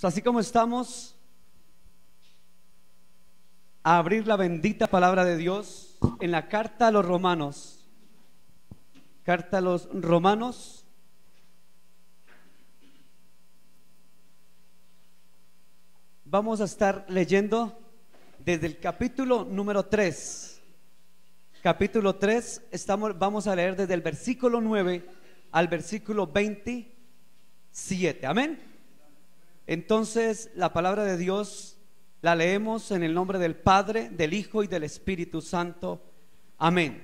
Así como estamos a abrir la bendita palabra de Dios en la carta a los Romanos. Carta a los Romanos. Vamos a estar leyendo desde el capítulo número 3. Capítulo 3, vamos a leer desde el versículo 9 al versículo 27. Amén. Entonces la palabra de Dios la leemos en el nombre del Padre, del Hijo y del Espíritu Santo. Amén.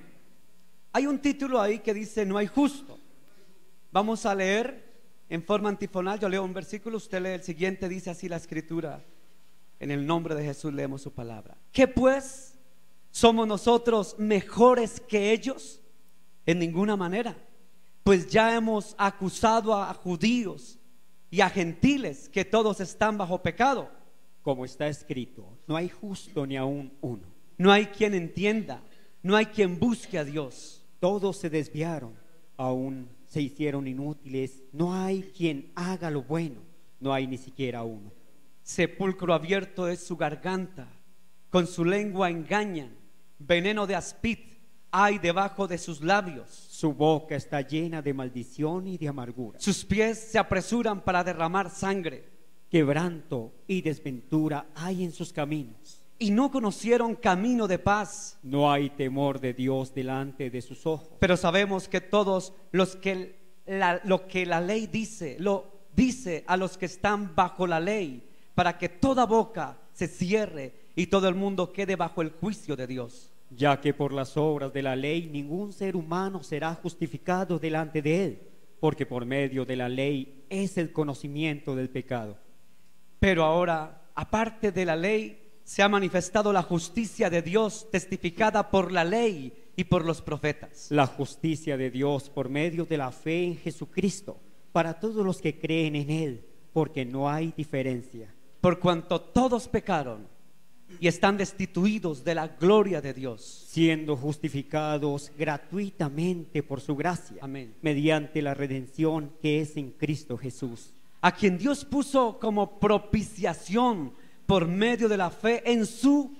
Hay un título ahí que dice: no hay justo. Vamos a leer en forma antifonal. Yo leo un versículo, usted lee el siguiente. Dice así la escritura: en el nombre de Jesús leemos su palabra. ¿Qué pues? ¿Somos nosotros mejores que ellos? En ninguna manera, pues ya hemos acusado a judíos y a gentiles que todos están bajo pecado. Como está escrito, no hay justo ni aun uno. No hay quien entienda, no hay quien busque a Dios. Todos se desviaron, aún se hicieron inútiles. No hay quien haga lo bueno, no hay ni siquiera uno. Sepulcro abierto es su garganta, con su lengua engañan. Veneno de aspid hay debajo de sus labios. Su boca está llena de maldición y de amargura. Sus pies se apresuran para derramar sangre. Quebranto y desventura hay en sus caminos. Y no conocieron camino de paz. No hay temor de Dios delante de sus ojos. Pero sabemos que todos los que lo que la ley dice, lo dice a los que están bajo la ley, para que toda boca se cierre y todo el mundo quede bajo el juicio de Dios. Ya que por las obras de la ley ningún ser humano será justificado delante de él, porque por medio de la ley es el conocimiento del pecado. Pero ahora, aparte de la ley, se ha manifestado la justicia de Dios, testificada por la ley y por los profetas. La justicia de Dios por medio de la fe en Jesucristo, para todos los que creen en él, porque no hay diferencia. Por cuanto todos pecaron y están destituidos de la gloria de Dios, siendo justificados gratuitamente por su gracia. Amén. Mediante la redención que es en Cristo Jesús, a quien Dios puso como propiciación por medio de la fe en su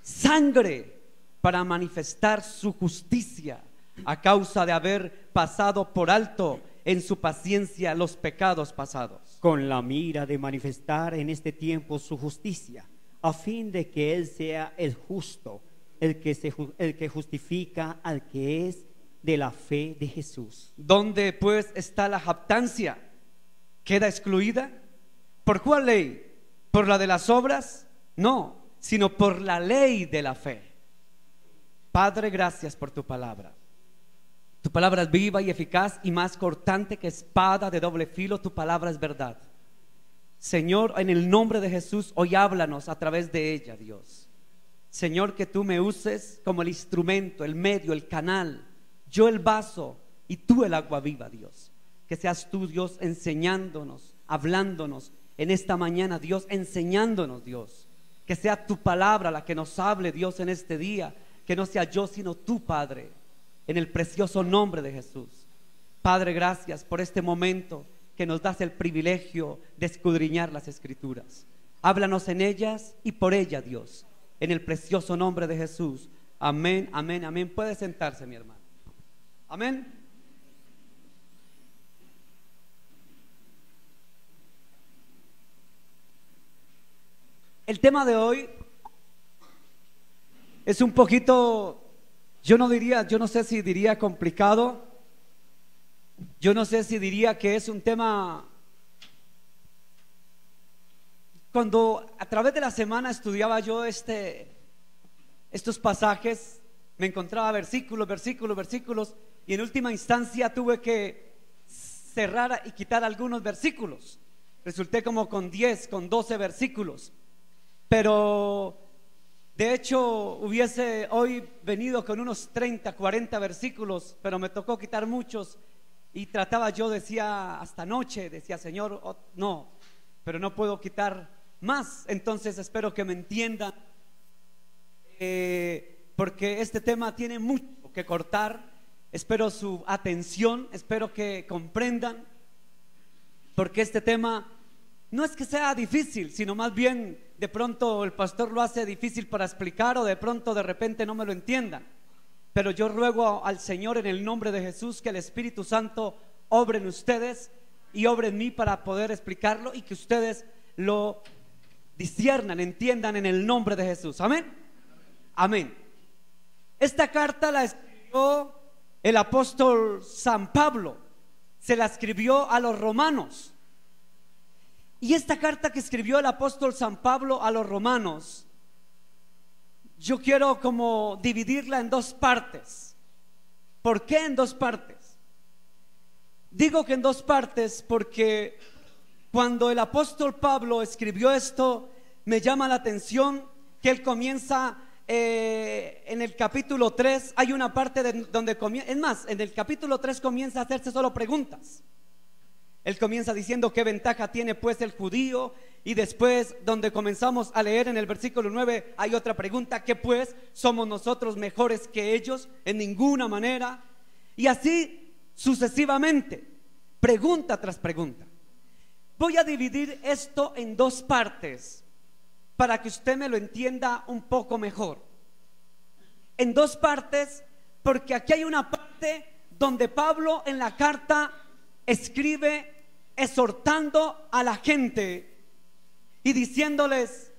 sangre, para manifestar su justicia, a causa de haber pasado por alto en su paciencia los pecados pasados, con la mira de manifestar en este tiempo su justicia, a fin de que Él sea el justo, el que justifica al que es de la fe de Jesús. ¿Dónde pues está la jactancia? ¿Queda excluida? ¿Por cuál ley? ¿Por la de las obras? No, sino por la ley de la fe. Padre, gracias por tu palabra. Tu palabra es viva y eficaz y más cortante que espada de doble filo. Tu palabra es verdad. Señor, en el nombre de Jesús, hoy háblanos a través de ella, Dios. Señor, que tú me uses como el instrumento, el medio, el canal, yo el vaso y tú el agua viva, Dios. Que seas tú, Dios, enseñándonos, hablándonos en esta mañana, Dios, enseñándonos, Dios. Que sea tu palabra la que nos hable, Dios, en este día. Que no sea yo, sino tú, Padre, en el precioso nombre de Jesús. Padre, gracias por este momento que nos das el privilegio de escudriñar las Escrituras. Háblanos en ellas y por ellas, Dios, en el precioso nombre de Jesús. Amén, amén, amén. Puede sentarse, mi hermano. Amén. El tema de hoy es un poquito, yo no sé si diría complicado. Yo no sé si diría que es un tema. Cuando a través de la semana estudiaba yo estos pasajes, me encontraba versículos, y en última instancia tuve que cerrar y quitar algunos versículos. Resulté como con 10, con 12 versículos. Pero de hecho hubiese hoy venido con unos 30, 40 versículos, pero me tocó quitar muchos. Y trataba, yo decía hasta anoche, decía: Señor, no, pero no puedo quitar más. Entonces espero que me entiendan, porque este tema tiene mucho que cortar. Espero su atención, espero que comprendan, porque este tema no es que sea difícil, sino más bien de pronto el pastor lo hace difícil para explicar, o de pronto de repente no me lo entiendan. Pero yo ruego al Señor en el nombre de Jesús que el Espíritu Santo obre en ustedes y obre en mí para poder explicarlo, y que ustedes lo disciernan, entiendan en el nombre de Jesús. Amén. Amén. Esta carta la escribió el apóstol San Pablo, se la escribió a los romanos. Y esta carta que escribió el apóstol San Pablo a los romanos, yo quiero como dividirla en dos partes. ¿Por qué en dos partes? Digo que en dos partes porque cuando el apóstol Pablo escribió esto, me llama la atención que él comienza en el capítulo 3, hay una parte donde comienza, es más, en el capítulo 3 comienza a hacerse solo preguntas. Él comienza diciendo qué ventaja tiene pues el judío, y después donde comenzamos a leer en el versículo 9 hay otra pregunta: ¿qué pues? ¿Somos nosotros mejores que ellos? En ninguna manera. Y así sucesivamente, pregunta tras pregunta. Voy a dividir esto en dos partes para que usted me lo entienda un poco mejor. En dos partes, porque aquí hay una parte donde Pablo en la carta escribe exhortando a la gente y diciéndoles,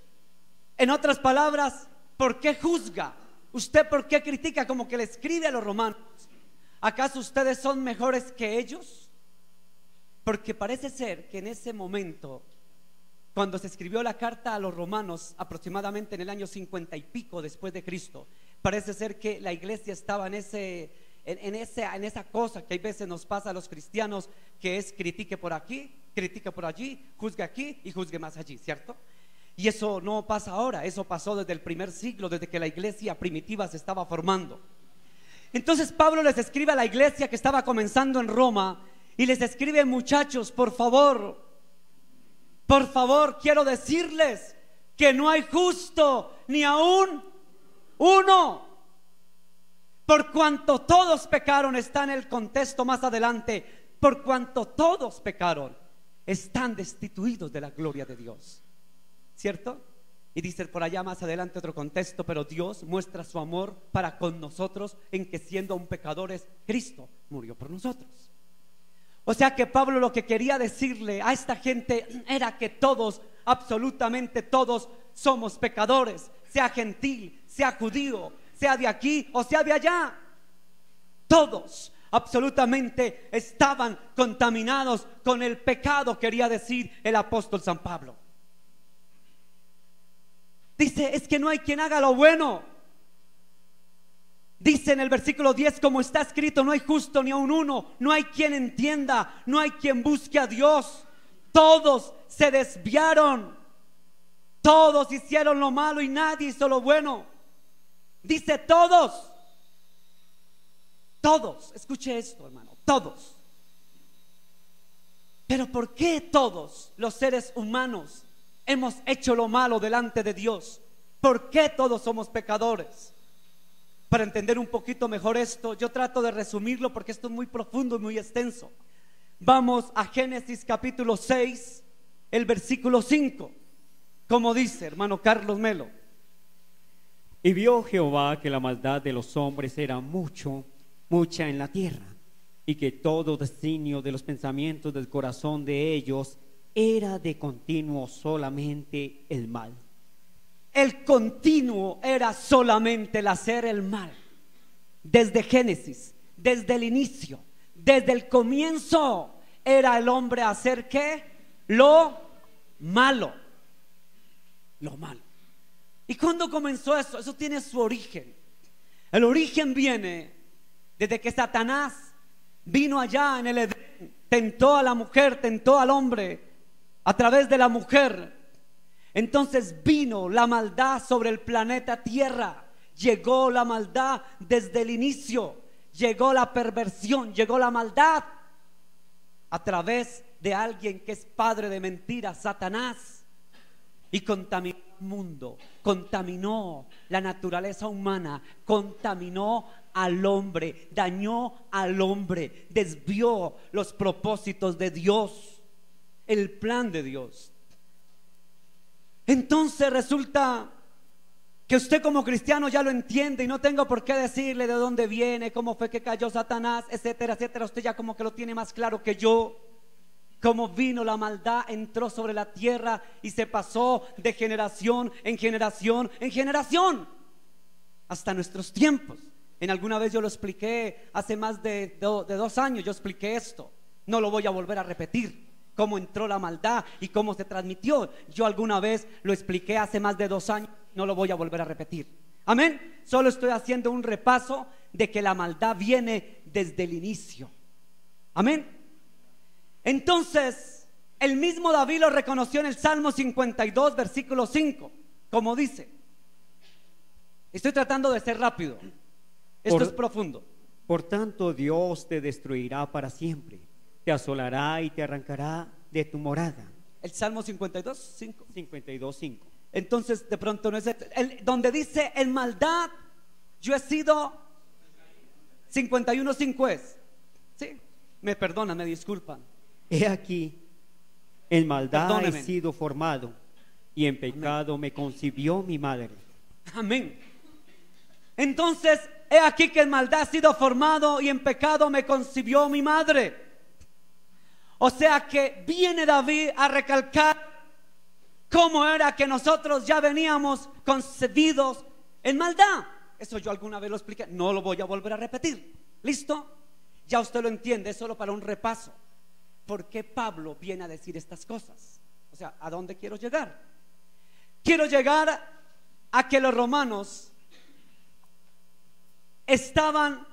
en otras palabras, ¿por qué juzga? ¿Usted por qué critica? Como que le escribe a los romanos: ¿acaso ustedes son mejores que ellos? Porque parece ser que en ese momento, cuando se escribió la carta a los romanos, aproximadamente en el año 50 y pico después de Cristo, parece ser que la iglesia estaba en esa cosa que a veces nos pasa a los cristianos, que es critique por aquí, critique por allí, juzgue aquí y juzgue más allí, ¿cierto? Y eso no pasa ahora, eso pasó desde el primer siglo, desde que la iglesia primitiva se estaba formando. Entonces Pablo les escribe a la iglesia que estaba comenzando en Roma y les escribe: muchachos, por favor, quiero decirles que no hay justo ni aún uno. Por cuanto todos pecaron, está en el contexto más adelante, por cuanto todos pecaron, están destituidos de la gloria de Dios, ¿cierto? Y dice por allá más adelante otro contexto: pero Dios muestra su amor para con nosotros en que siendo aún pecadores, Cristo murió por nosotros. O sea que Pablo lo que quería decirle a esta gente era que todos, absolutamente todos, somos pecadores, sea gentil, sea judío, sea de aquí o sea de allá. Todos absolutamente estaban contaminados con el pecado, quería decir el apóstol San Pablo. Dice: es que no hay quien haga lo bueno. Dice en el versículo 10, como está escrito, no hay justo ni aun uno, no hay quien entienda, no hay quien busque a Dios. Todos se desviaron, todos hicieron lo malo y nadie hizo lo bueno. Dice todos, escuche esto, hermano, todos. Pero ¿por qué todos los seres humanos hemos hecho lo malo delante de Dios? ¿Por qué todos somos pecadores? Para entender un poquito mejor esto, yo trato de resumirlo porque esto es muy profundo y muy extenso. Vamos a Génesis capítulo 6, el versículo 5. Como dice, hermano Carlos Melo: y vio Jehová que la maldad de los hombres era mucha en la tierra, y que todo designio de los pensamientos del corazón de ellos era de continuo solamente el mal. El continuo era solamente el hacer el mal. Desde Génesis, desde el inicio, desde el comienzo, era el hombre hacer ¿qué? Lo malo. Lo malo. ¿Y cuándo comenzó eso? Eso tiene su origen. El origen viene desde que Satanás vino allá en el Edén, tentó a la mujer, tentó al hombre a través de la mujer. Entonces vino la maldad sobre el planeta Tierra. Llegó la maldad desde el inicio. Llegó la perversión, llegó la maldad a través de alguien que es padre de mentiras, Satanás. Y contaminó el mundo, contaminó la naturaleza humana, contaminó al hombre, dañó al hombre, desvió los propósitos de Dios, el plan de Dios. Entonces resulta que usted como cristiano ya lo entiende y no tengo por qué decirle de dónde viene, cómo fue que cayó Satanás, etcétera, etcétera. Usted ya como que lo tiene más claro que yo. Cómo vino la maldad, entró sobre la tierra y se pasó de generación en generación en generación hasta nuestros tiempos. En alguna vez yo lo expliqué hace más de 2 años, yo expliqué esto. No lo voy a volver a repetir, cómo entró la maldad y cómo se transmitió. Yo alguna vez lo expliqué hace más de 2 años, no lo voy a volver a repetir. Amén. Solo estoy haciendo un repaso de que la maldad viene desde el inicio. Amén. Entonces, el mismo David lo reconoció en el Salmo 52, versículo 5, como dice. Estoy tratando de ser rápido. Esto es profundo. Por tanto, Dios te destruirá para siempre, te asolará y te arrancará de tu morada. El Salmo 52, 5. 52, 5. Entonces, de pronto no es donde dice en maldad yo he sido 51, 5 es. Sí, me perdonan, me disculpan. He aquí, en maldad Perdóneme. he sido formado y en pecado me concibió mi madre. Amén. Entonces, he aquí que en maldad he sido formado y en pecado me concibió mi madre. O sea que viene David a recalcar cómo era que nosotros ya veníamos concebidos en maldad. Eso yo alguna vez lo expliqué, no lo voy a volver a repetir. ¿Listo? Ya usted lo entiende, es solo para un repaso. ¿Por qué Pablo viene a decir estas cosas? O sea, ¿a dónde quiero llegar? Quiero llegar a que los romanos estaban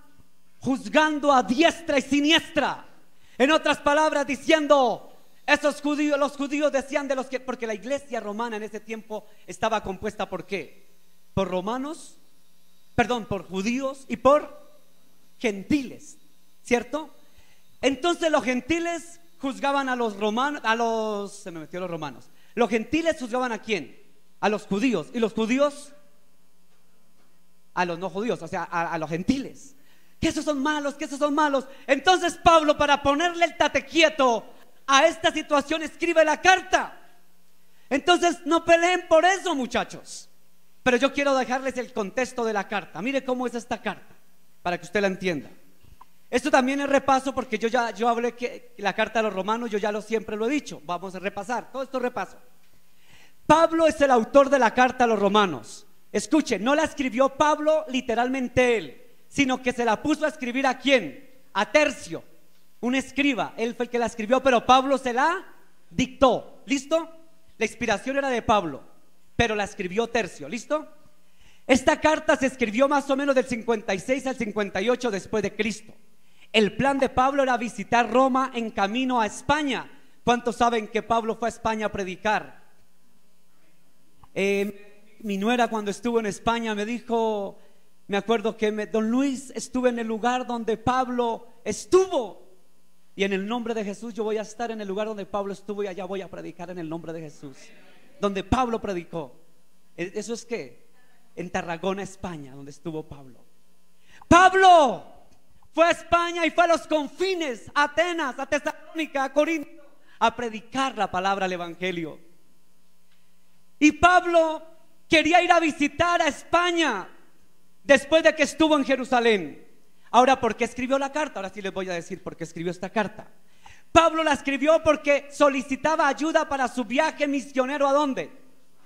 juzgando a diestra y siniestra. En otras palabras, diciendo, esos judíos, los judíos decían de los que, porque la iglesia romana en ese tiempo estaba compuesta ¿por qué? Por romanos, perdón, por judíos y por gentiles, ¿cierto? Entonces los gentiles juzgaban a los romanos, se me metió los romanos. Los gentiles juzgaban ¿a quién? A los judíos. Y los judíos a los no judíos, o sea, a los gentiles. Que esos son malos, que esos son malos. Entonces Pablo, para ponerle el tate quieto a esta situación, escribe la carta. Entonces no peleen por eso, muchachos. Pero yo quiero dejarles el contexto de la carta. Mire cómo es esta carta, para que usted la entienda. Esto también es repaso, porque yo hablé que la carta a los romanos, yo ya siempre lo he dicho. Vamos a repasar, todo esto es repaso. Pablo es el autor de la carta a los romanos. Escuchen, no la escribió Pablo literalmente él, sino que se la puso a escribir ¿a quién? A Tercio, un escriba. Él fue el que la escribió, pero Pablo se la dictó. ¿Listo? La inspiración era de Pablo, pero la escribió Tercio. ¿Listo? Esta carta se escribió más o menos del 56 al 58 después de Cristo. El plan de Pablo era visitar Roma en camino a España. ¿Cuántos saben que Pablo fue a España a predicar? Mi nuera, cuando estuvo en España, me dijo, me acuerdo que don Luis, estuve en el lugar donde Pablo estuvo, y en el nombre de Jesús yo voy a estar en el lugar donde Pablo estuvo, y allá voy a predicar en el nombre de Jesús, donde Pablo predicó. ¿Eso es qué? En Tarragona, España, donde estuvo Pablo. Pablo fue a España y fue a los confines, a Atenas, a Tesalónica, a Corinto, a predicar la palabra del evangelio. Y Pablo quería ir a visitar a España después de que estuvo en Jerusalén. Ahora, ¿por qué escribió la carta? Ahora sí les voy a decir por qué escribió esta carta. Pablo la escribió porque solicitaba ayuda para su viaje misionero. ¿A dónde?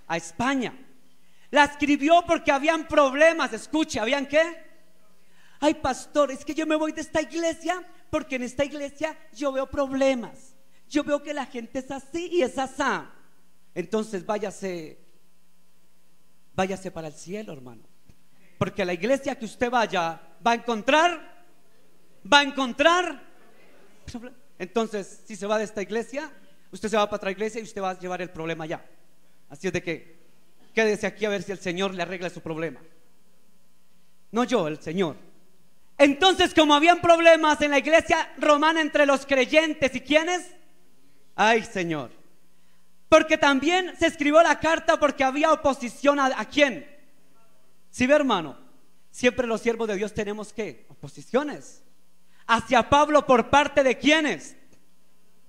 A España. La escribió porque habían problemas. Escuche, ¿habían qué? Ay, pastor, es que yo me voy de esta iglesia porque en esta iglesia yo veo problemas. Yo veo que la gente es así y es asá. Entonces váyase para el cielo, hermano, porque la iglesia que usted vaya va a encontrar. Entonces, si se va de esta iglesia, usted se va para otra iglesia y usted va a llevar el problema allá. Así es de que quédese aquí a ver si el Señor le arregla su problema. No yo, el Señor. Entonces, como habían problemas en la iglesia romana entre los creyentes y ¿quiénes? Ay, Señor. Porque también se escribió la carta porque había oposición ¿a quién? ¿Sí ve, hermano? Siempre los siervos de Dios tenemos ¿qué? Oposiciones hacia Pablo por parte de ¿quiénes?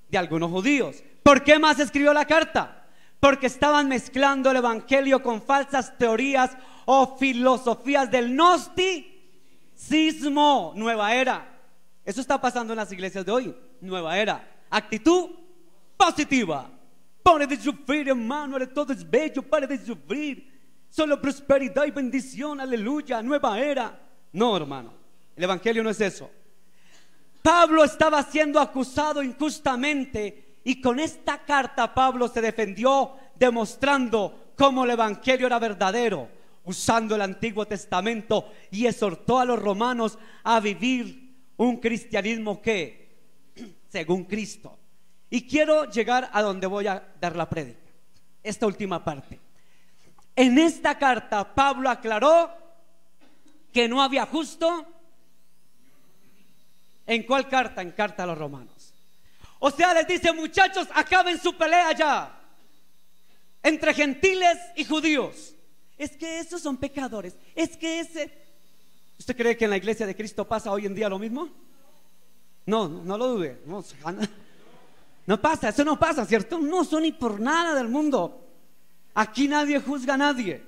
De algunos judíos. ¿Por qué más escribió la carta? porque estaban mezclando el evangelio con falsas teorías o filosofías del gnosticismo. Nueva era. Eso está pasando en las iglesias de hoy. Nueva era. Actitud positiva. Pare de sufrir, hermano, todo es bello, pare de sufrir. Solo prosperidad y bendición, aleluya, nueva era. No, hermano, el evangelio no es eso. Pablo estaba siendo acusado injustamente y con esta carta Pablo se defendió demostrando cómo el evangelio era verdadero, usando el Antiguo Testamento, y exhortó a los romanos a vivir un cristianismo que según Cristo. Y quiero llegar a donde voy a dar la prédica, esta última parte. En esta carta Pablo aclaró que no había justo. ¿En cuál carta? En carta a los romanos. O sea, les dice: muchachos, acaben su pelea ya entre gentiles y judíos. Es que esos son pecadores. Es que ¿Usted cree que en la iglesia de Cristo pasa hoy en día lo mismo? No, no lo dude. No pasa, eso no pasa, ¿cierto? No son ni por nada del mundo. Aquí nadie juzga a nadie.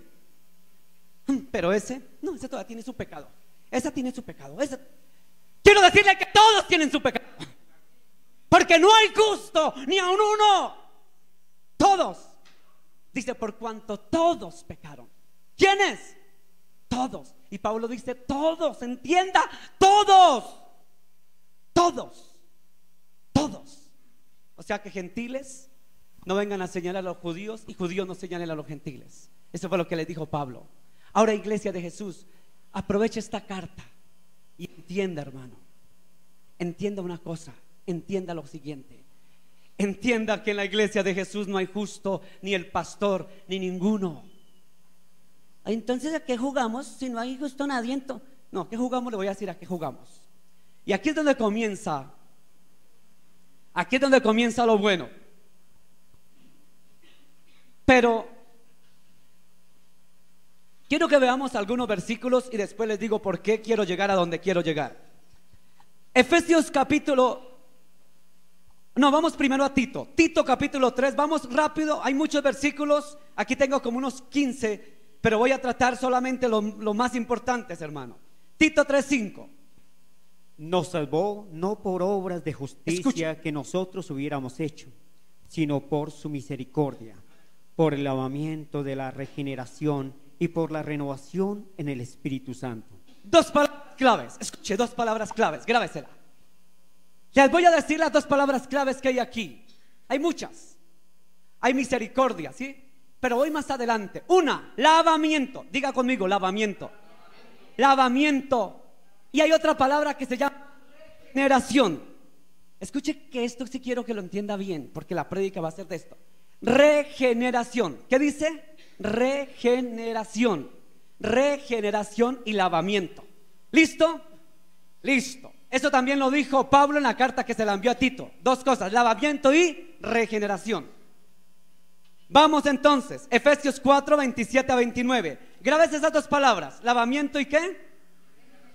Pero ese todavía tiene su pecado. Esa tiene su pecado. Quiero decirle que todos tienen su pecado, porque no hay justo ni a uno. Todos. Dice: por cuanto todos pecaron. ¿Quiénes? Todos. Y Pablo dice: todos, entienda, todos. O sea que gentiles no vengan a señalar a los judíos y judíos no señalen a los gentiles. Eso fue lo que le dijo Pablo. Ahora, iglesia de Jesús, aproveche esta carta y entienda, hermano, entienda una cosa, entienda lo siguiente. Entienda que en la iglesia de Jesús no hay justo, ni el pastor, ni ninguno. Entonces, ¿a qué jugamos si no hay justo nadie? No, ¿a qué jugamos? Le voy a decir a qué jugamos. Y aquí es donde comienza. Aquí es donde comienza lo bueno. Pero quiero que veamos algunos versículos y después les digo por qué quiero llegar a donde quiero llegar. Efesios vamos primero a Tito. Tito capítulo 3, vamos rápido, hay muchos versículos. Aquí tengo como unos 15, pero voy a tratar solamente los más importantes, hermano. Tito 3:5. Nos salvó no por obras de justicia que nosotros hubiéramos hecho, sino por su misericordia, por el lavamiento de la regeneración y por la renovación en el Espíritu Santo. Dos palabras claves, escuche, dos palabras claves, grábesela. Les voy a decir las dos palabras claves que hay aquí. Hay muchas. Hay misericordia, ¿sí? Pero voy más adelante. Una, lavamiento. Diga conmigo, lavamiento. Lavamiento. Y hay otra palabra que se llama regeneración. Escuche que esto sí quiero que lo entienda bien, porque la prédica va a ser de esto. Regeneración. ¿Qué dice? Regeneración. Regeneración y lavamiento. ¿Listo? Listo. Eso también lo dijo Pablo en la carta que se la envió a Tito. Dos cosas: lavamiento y regeneración. Vamos entonces, Efesios 4, 27 a 29. Grabes esas dos palabras: lavamiento y ¿qué?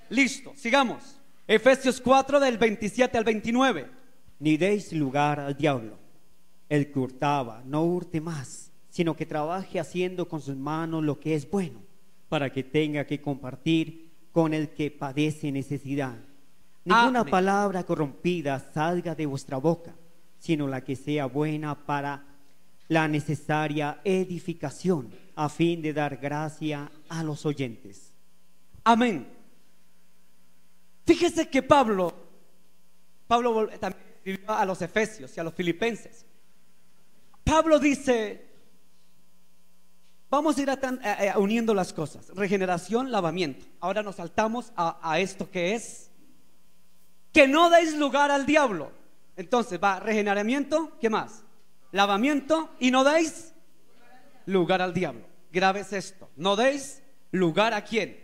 Listo, sigamos. Efesios 4 del 27 al 29. Ni deis lugar al diablo. El que hurtaba, no hurte más, sino que trabaje haciendo con sus manos lo que es bueno, para que tenga que compartir con el que padece necesidad. Ninguna Amén. Palabra corrompida salga de vuestra boca, sino la que sea buena para la necesaria edificación, a fin de dar gracia a los oyentes. Amén. Fíjese que Pablo también escribió a los efesios y a los filipenses. Pablo dice, vamos a ir uniendo las cosas: regeneración, lavamiento. Ahora nos saltamos a esto que es: que no deis lugar al diablo. Entonces va regeneramiento, ¿qué más? Lavamiento, y no deis lugar al diablo. Grabes esto: no deis lugar ¿a quién?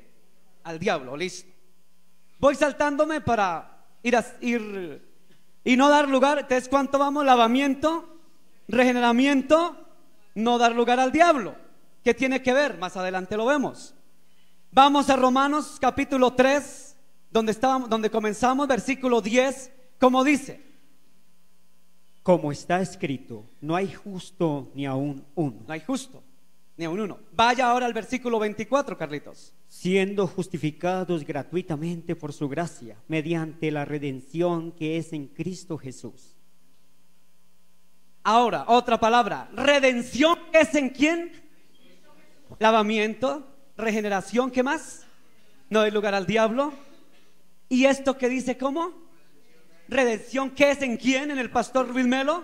Al diablo. Listo. Voy saltándome para ir y no dar lugar. Entonces, ¿cuánto vamos? Lavamiento, regeneramiento, no dar lugar al diablo. ¿Qué tiene que ver? Más adelante lo vemos. Vamos a Romanos capítulo 3, donde comenzamos, versículo 10, como dice: Como está escrito, no hay justo ni aún uno. No hay justo, ni aun uno. Vaya ahora al versículo 24, Carlitos. Siendo justificados gratuitamente por su gracia, mediante la redención que es en Cristo Jesús. Ahora, otra palabra. Redención es en quién? Lavamiento, regeneración, ¿qué más? No hay lugar al diablo. ¿Y esto que dice cómo? Redención, ¿qué es en quién? En el pastor Luis Melo.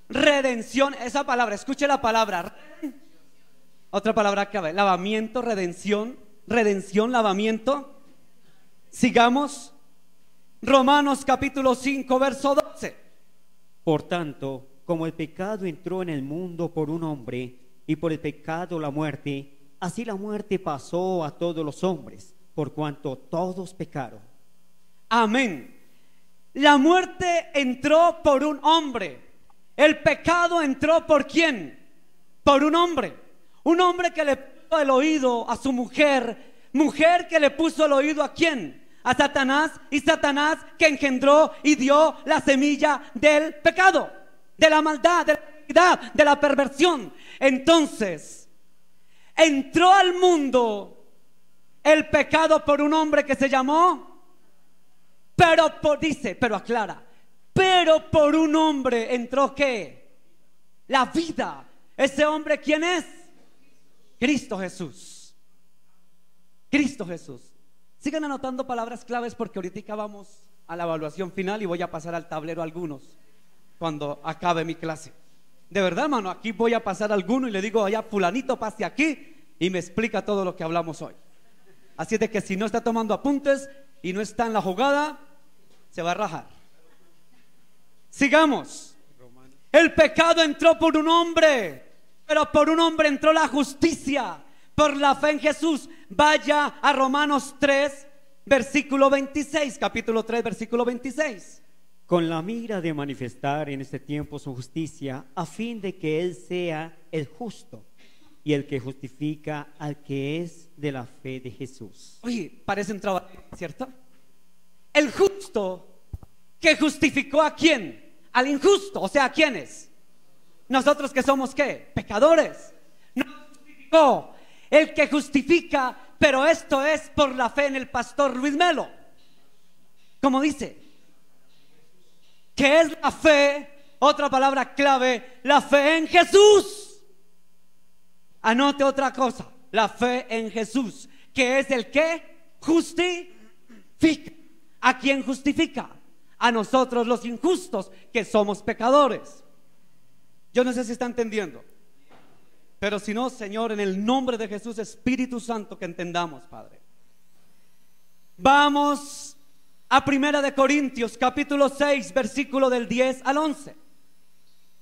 Redención, esa palabra, escuche la palabra. Otra palabra clave, lavamiento, redención, lavamiento. Sigamos. Romanos capítulo 5, verso 12. Por tanto, como el pecado entró en el mundo por un hombre, y por el pecado la muerte, así la muerte pasó a todos los hombres, por cuanto todos pecaron. Amén. La muerte entró por un hombre. El pecado entró por ¿quién? Por un hombre. Un hombre que le puso el oído a su mujer. Mujer que le puso el oído ¿a quién? A Satanás. Y Satanás que engendró y dio la semilla del pecado, de la maldad, de la iniquidad, de la perversión. Entonces entró al mundo el pecado por un hombre que se llamó, pero aclara, pero por un hombre entró ¿qué? La vida. Ese hombre ¿quién es? Cristo Jesús. Cristo Jesús. Sigan anotando palabras claves porque ahorita vamos a la evaluación final y voy a pasar al tablero algunos cuando acabe mi clase. De verdad, hermano, aquí voy a pasar alguno y le digo allá, fulanito, pase aquí y me explica todo lo que hablamos hoy. Así es de que si no está tomando apuntes y no está en la jugada, se va a rajar. Sigamos. El pecado entró por un hombre, pero por un hombre entró la justicia, por la fe en Jesús. Vaya a Romanos 3, versículo 26, capítulo 3, versículo 26. Con la mira de manifestar en este tiempo su justicia, a fin de que Él sea el justo y el que justifica al que es de la fe de Jesús. Oye, parece un trabajo, ¿cierto? El justo que justificó ¿a quién? Al injusto, o sea, ¿a quiénes? Nosotros que somos ¿qué? Pecadores. Nos justificó. El que justifica, pero esto es por la fe en el pastor Luis Melo. Como dice, ¿qué es la fe? Otra palabra clave, la fe en Jesús. Anote otra cosa, la fe en Jesús, que es el que justifica. ¿A quién justifica? A nosotros los injustos, que somos pecadores. Yo no sé si está entendiendo, pero si no, Señor, en el nombre de Jesús, Espíritu Santo, que entendamos, Padre. Vamos a Primera de Corintios, capítulo 6, versículo del 10 al 11.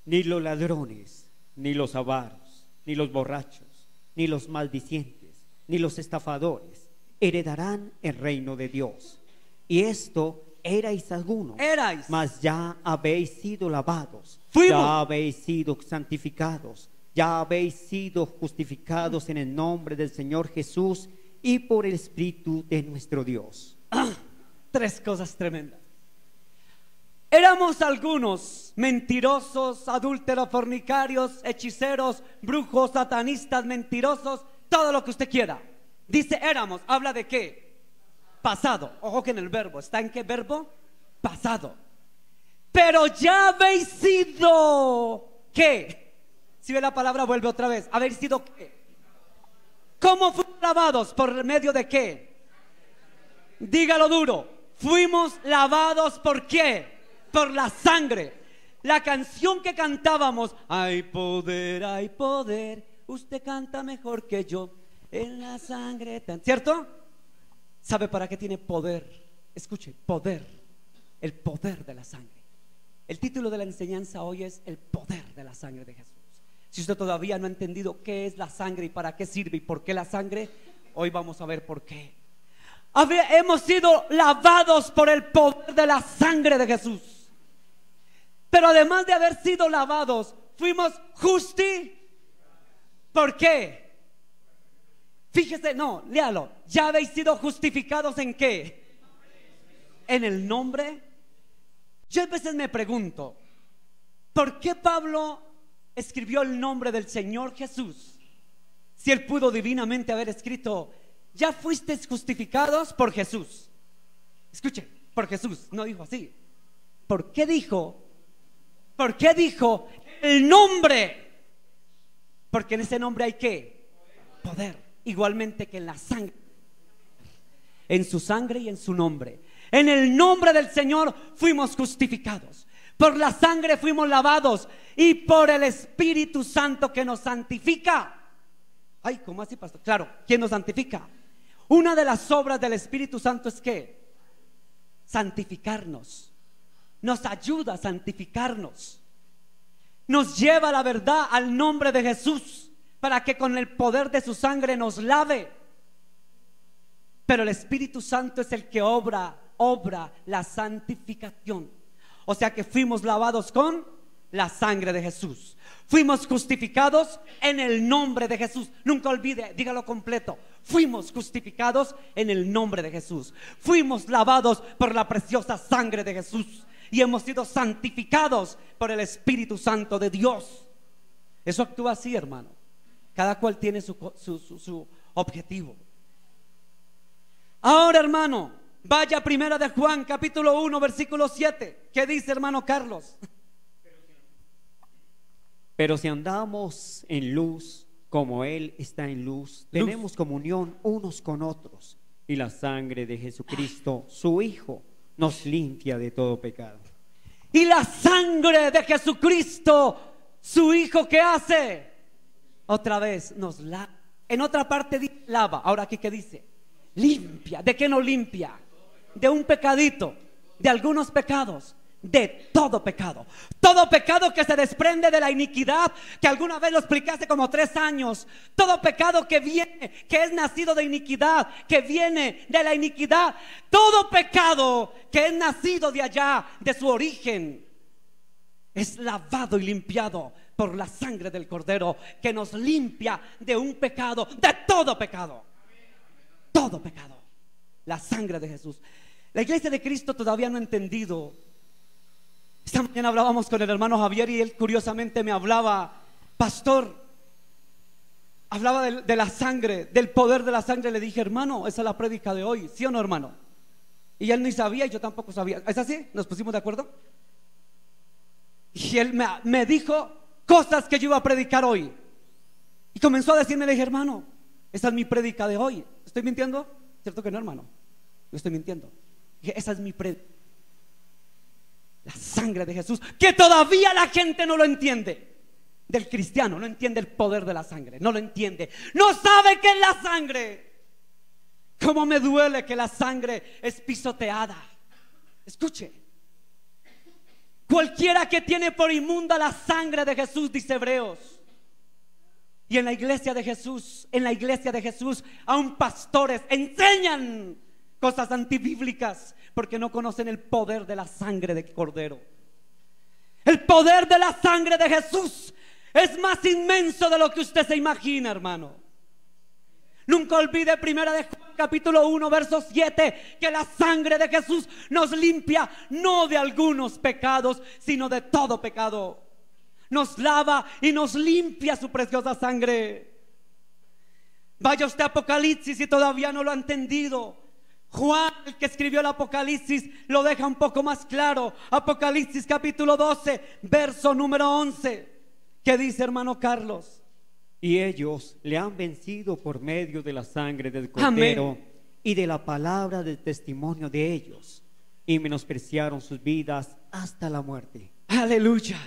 Ni los ladrones, ni los avaros, ni los borrachos, ni los maldicientes, ni los estafadores heredarán el reino de Dios. Y esto erais algunos, mas ya habéis sido lavados, ya habéis sido santificados, ya habéis sido justificados en el nombre del Señor Jesús y por el Espíritu de nuestro Dios. Tres cosas tremendas. Éramos algunos mentirosos, adúlteros, fornicarios, hechiceros, brujos, satanistas, mentirosos, todo lo que usted quiera. Dice éramos, habla de qué? Pasado. Ojo que en el verbo, ¿está en qué verbo? Pasado. Pero ya habéis sido ¿qué? Si ve la palabra, vuelve otra vez. ¿Habéis sido qué? ¿Cómo fuimos lavados? ¿Por medio de qué? Dígalo duro. Fuimos lavados ¿por qué? Por la sangre. La canción que cantábamos, hay poder, usted canta mejor que yo, en la sangre, ¿cierto? ¿Sabe para qué tiene poder? Escuche, poder, el poder de la sangre. El título de la enseñanza hoy es el poder de la sangre de Jesús. Si usted todavía no ha entendido qué es la sangre y para qué sirve y por qué la sangre, hoy vamos a ver por qué. Hemos sido lavados por el poder de la sangre de Jesús. Pero además de haber sido lavados, fuimos ¿por qué? Fíjese, no, léalo. Ya habéis sido justificados ¿en qué? En el nombre. Yo a veces me pregunto, ¿por qué Pablo escribió el nombre del Señor Jesús? Si él pudo divinamente haber escrito: ya fuisteis justificados por Jesús. Escuche, por Jesús, no dijo así. ¿Por qué dijo? ¿Por qué dijo el nombre? Porque en ese nombre hay ¿qué? Poder. Igualmente que en la sangre, en su sangre y en su nombre. En el nombre del Señor fuimos justificados, por la sangre fuimos lavados y por el Espíritu Santo que nos santifica. Ay, ¿cómo así, pastor? Claro, ¿quién nos santifica? Una de las obras del Espíritu Santo es ¿qué? Santificarnos. Nos ayuda a santificarnos. Nos lleva a la verdad, al nombre de Jesús, para que con el poder de su sangre nos lave. Pero el Espíritu Santo es el que obra la santificación. O sea que fuimos lavados con la sangre de Jesús. Fuimos justificados en el nombre de Jesús. Nunca olvide, dígalo completo. Fuimos justificados en el nombre de Jesús. Fuimos lavados por la preciosa sangre de Jesús. Y hemos sido santificados por el Espíritu Santo de Dios. Eso actúa así, hermano. Cada cual tiene su objetivo. Ahora, hermano, vaya a Primera de Juan, capítulo 1, versículo 7. ¿Qué dice, hermano Carlos? Pero si andamos en luz, como Él está en luz, tenemos comunión unos con otros, y la sangre de Jesucristo, su Hijo, nos limpia de todo pecado. Y la sangre de Jesucristo, su Hijo, ¿qué hace? Otra vez nos lava. En otra parte dice lava. Ahora aquí ¿qué dice? Limpia. ¿De qué nos limpia? De un pecadito, de algunos pecados, de todo pecado. Todo pecado que se desprende de la iniquidad, que alguna vez lo expliqué hace como 3 años. Todo pecado que viene, que es nacido de iniquidad, que viene de la iniquidad. Todo pecado que es nacido de allá, de su origen, es lavado y limpiado por la sangre del Cordero, que nos limpia de un pecado, de todo pecado. Todo pecado. La sangre de Jesús. La iglesia de Cristo todavía no ha entendido. Esta mañana hablábamos con el hermano Javier y él curiosamente me hablaba: pastor, hablaba de la sangre, del poder de la sangre. Le dije: hermano, esa es la prédica de hoy, ¿sí o no, hermano? Y él ni sabía y yo tampoco sabía. ¿Es así? ¿Nos pusimos de acuerdo? Y él me dijo cosas que yo iba a predicar hoy. Y comenzó a decirme, le dije: hermano, esa es mi prédica de hoy. ¿Estoy mintiendo? ¿Cierto que no, hermano? No estoy mintiendo. Dije: esa es mi prédica. La sangre de Jesús, que todavía la gente no lo entiende. Del cristiano no entiende el poder de la sangre, no lo entiende, no sabe qué es la sangre. Cómo me duele que la sangre es pisoteada. Escuche, cualquiera que tiene por inmunda la sangre de Jesús, dice Hebreos. Y en la iglesia de Jesús, aún pastores enseñan cosas antibíblicas porque no conocen el poder de la sangre del Cordero. El poder de la sangre de Jesús es más inmenso de lo que usted se imagina, hermano. Nunca olvide Primera de Juan, capítulo 1, verso 7, que la sangre de Jesús nos limpia, no de algunos pecados, sino de todo pecado. Nos lava y nos limpia su preciosa sangre. Vaya usted a Apocalipsis si todavía no lo ha entendido. Juan, el que escribió el Apocalipsis, lo deja un poco más claro. Apocalipsis capítulo 12, verso número 11. ¿Qué dice, hermano Carlos? Y ellos le han vencido por medio de la sangre del Cordero. Amén. Y de la palabra del testimonio de ellos, y menospreciaron sus vidas hasta la muerte. Aleluya.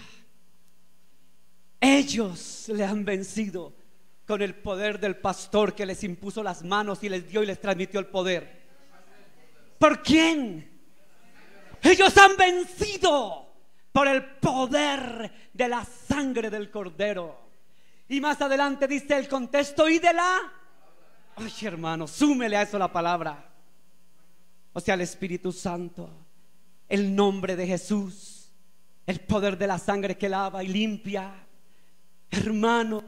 Ellos le han vencido con el poder del pastor que les impuso las manos y les dio y les transmitió el poder. ¿Por quién? Ellos han vencido por el poder de la sangre del Cordero. Y más adelante dice el contexto: y de la... Ay, hermano, súmele a eso la palabra. O sea, el Espíritu Santo, el nombre de Jesús, el poder de la sangre que lava y limpia. Hermano,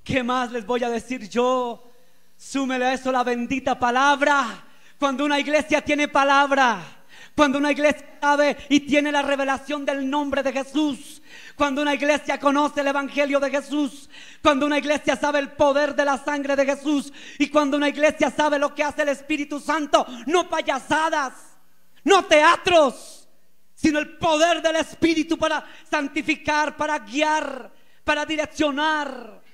¿qué más les voy a decir yo? Súmele a eso la bendita palabra. Cuando una iglesia tiene palabra, Cuando una iglesia sabe y tiene la revelación del nombre de Jesús, cuando una iglesia conoce el evangelio de Jesús, cuando una iglesia sabe el poder de la sangre de Jesús, y cuando una iglesia sabe lo que hace el Espíritu Santo, no payasadas, no teatros, sino el poder del Espíritu para santificar, para guiar, para direccionar.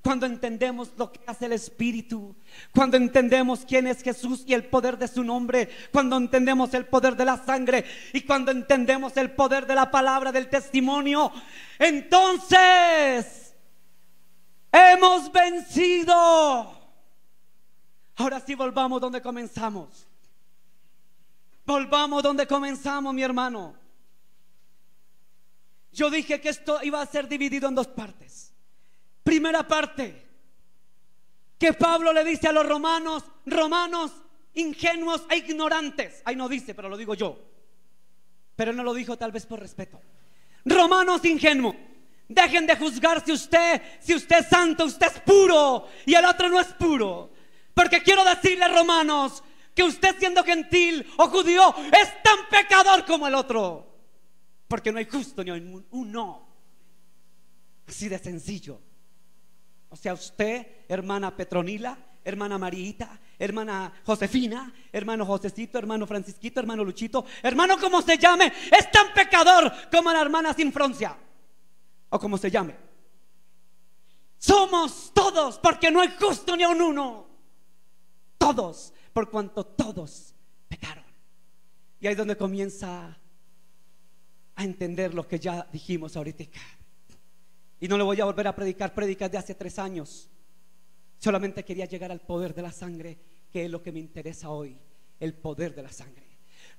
Cuando entendemos lo que hace el Espíritu, cuando entendemos quién es Jesús y el poder de su nombre, cuando entendemos el poder de la sangre y cuando entendemos el poder de la palabra, del testimonio, entonces hemos vencido. Ahora sí, volvamos donde comenzamos. Volvamos donde comenzamos, mi hermano. Yo dije que esto iba a ser dividido en dos partes. Primera parte, que Pablo le dice a los romanos ingenuos e ignorantes. Ahí no dice, pero lo digo yo. Pero no lo dijo tal vez por respeto. Romanos ingenuos, dejen de juzgar si usted es santo, usted es puro y el otro no es puro. Porque quiero decirle, romanos, que usted siendo gentil o judío es tan pecador como el otro. Porque no hay justo ni hay uno. Así de sencillo. O sea, usted, hermana Petronila, hermana Mariita, hermana Josefina, hermano Josecito, hermano Francisquito, hermano Luchito, hermano como se llame, es tan pecador como la hermana Sinfroncia, o como se llame. Somos todos, porque no hay justo ni a un uno. Todos, por cuanto todos pecaron. Y ahí es donde comienza a entender lo que ya dijimos ahorita. Y no le voy a volver a predicar prédicas de hace 3 años. Solamente quería llegar al poder de la sangre, que es lo que me interesa hoy. El poder de la sangre.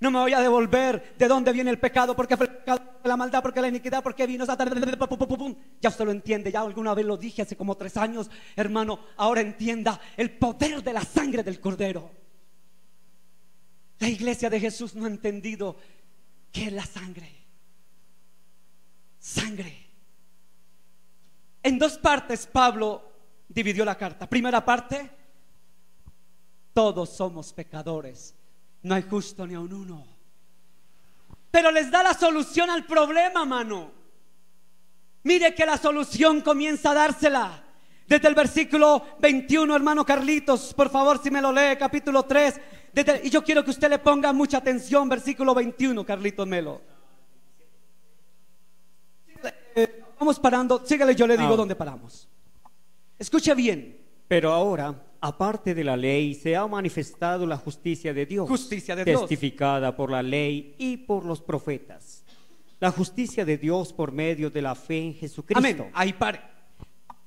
No me voy a devolver de dónde viene el pecado, porque fue el pecado, la maldad, porque la iniquidad, porque vino Satanás. Ya usted lo entiende, ya alguna vez lo dije hace como 3 años, hermano. Ahora entienda el poder de la sangre del Cordero. La iglesia de Jesús no ha entendido qué es la sangre. Sangre. En 2 partes Pablo dividió la carta. Primera parte, todos somos pecadores, no hay justo ni a un uno. Pero les da la solución al problema, mano. Mire que la solución comienza a dársela desde el versículo 21, hermano Carlitos, por favor, si me lo lee, capítulo 3. Y yo quiero que usted le ponga mucha atención, versículo 21, Carlitos Melo. Vamos parando, sígale, yo le digo dónde paramos. Escuche bien. Pero ahora, aparte de la ley, se ha manifestado la justicia de Dios, testificada por la ley y por los profetas. La justicia de Dios por medio de la fe en Jesucristo. Amén. Ahí pare.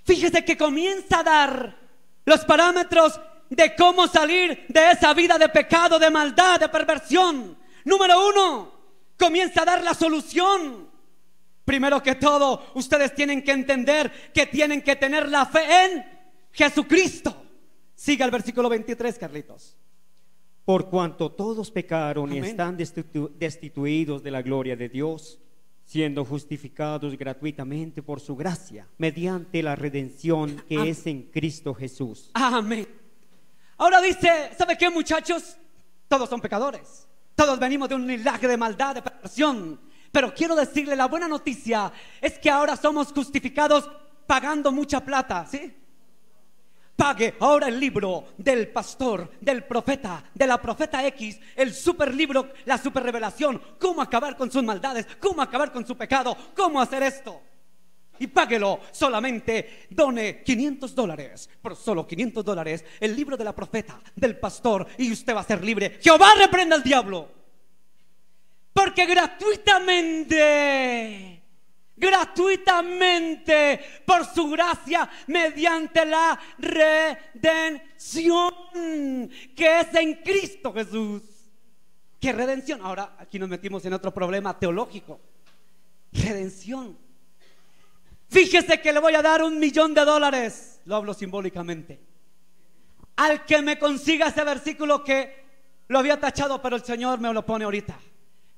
Fíjese que comienza a dar los parámetros de cómo salir de esa vida de pecado, de maldad, de perversión. Número 1, comienza a dar la solución. Primero que todo, ustedes tienen que entender que tienen que tener la fe en Jesucristo. Siga el versículo 23, Carlitos. Por cuanto todos pecaron, amén, y están destituidos de la gloria de Dios, siendo justificados gratuitamente por su gracia, mediante la redención que es en Cristo Jesús. Amén. Ahora dice, ¿sabe qué, muchachos? Todos son pecadores. Todos venimos de un linaje de maldad, de perversión. Pero quiero decirle, la buena noticia es que ahora somos justificados pagando mucha plata, ¿sí? Pague ahora el libro del pastor, del profeta, de la profeta X, el super libro, la super revelación, cómo acabar con sus maldades, cómo acabar con su pecado, cómo hacer esto. Y páguelo, solamente done $500, por solo $500, el libro de la profeta, del pastor, y usted va a ser libre. Jehová reprenda al diablo. Porque gratuitamente, por su gracia, mediante la redención que es en Cristo Jesús. ¿Qué redención? Ahora aquí nos metimos en otro problema teológico. Redención. Fíjese que le voy a dar $1,000,000, lo hablo simbólicamente, al que me consiga ese versículo que lo había tachado, pero el Señor me lo pone ahorita,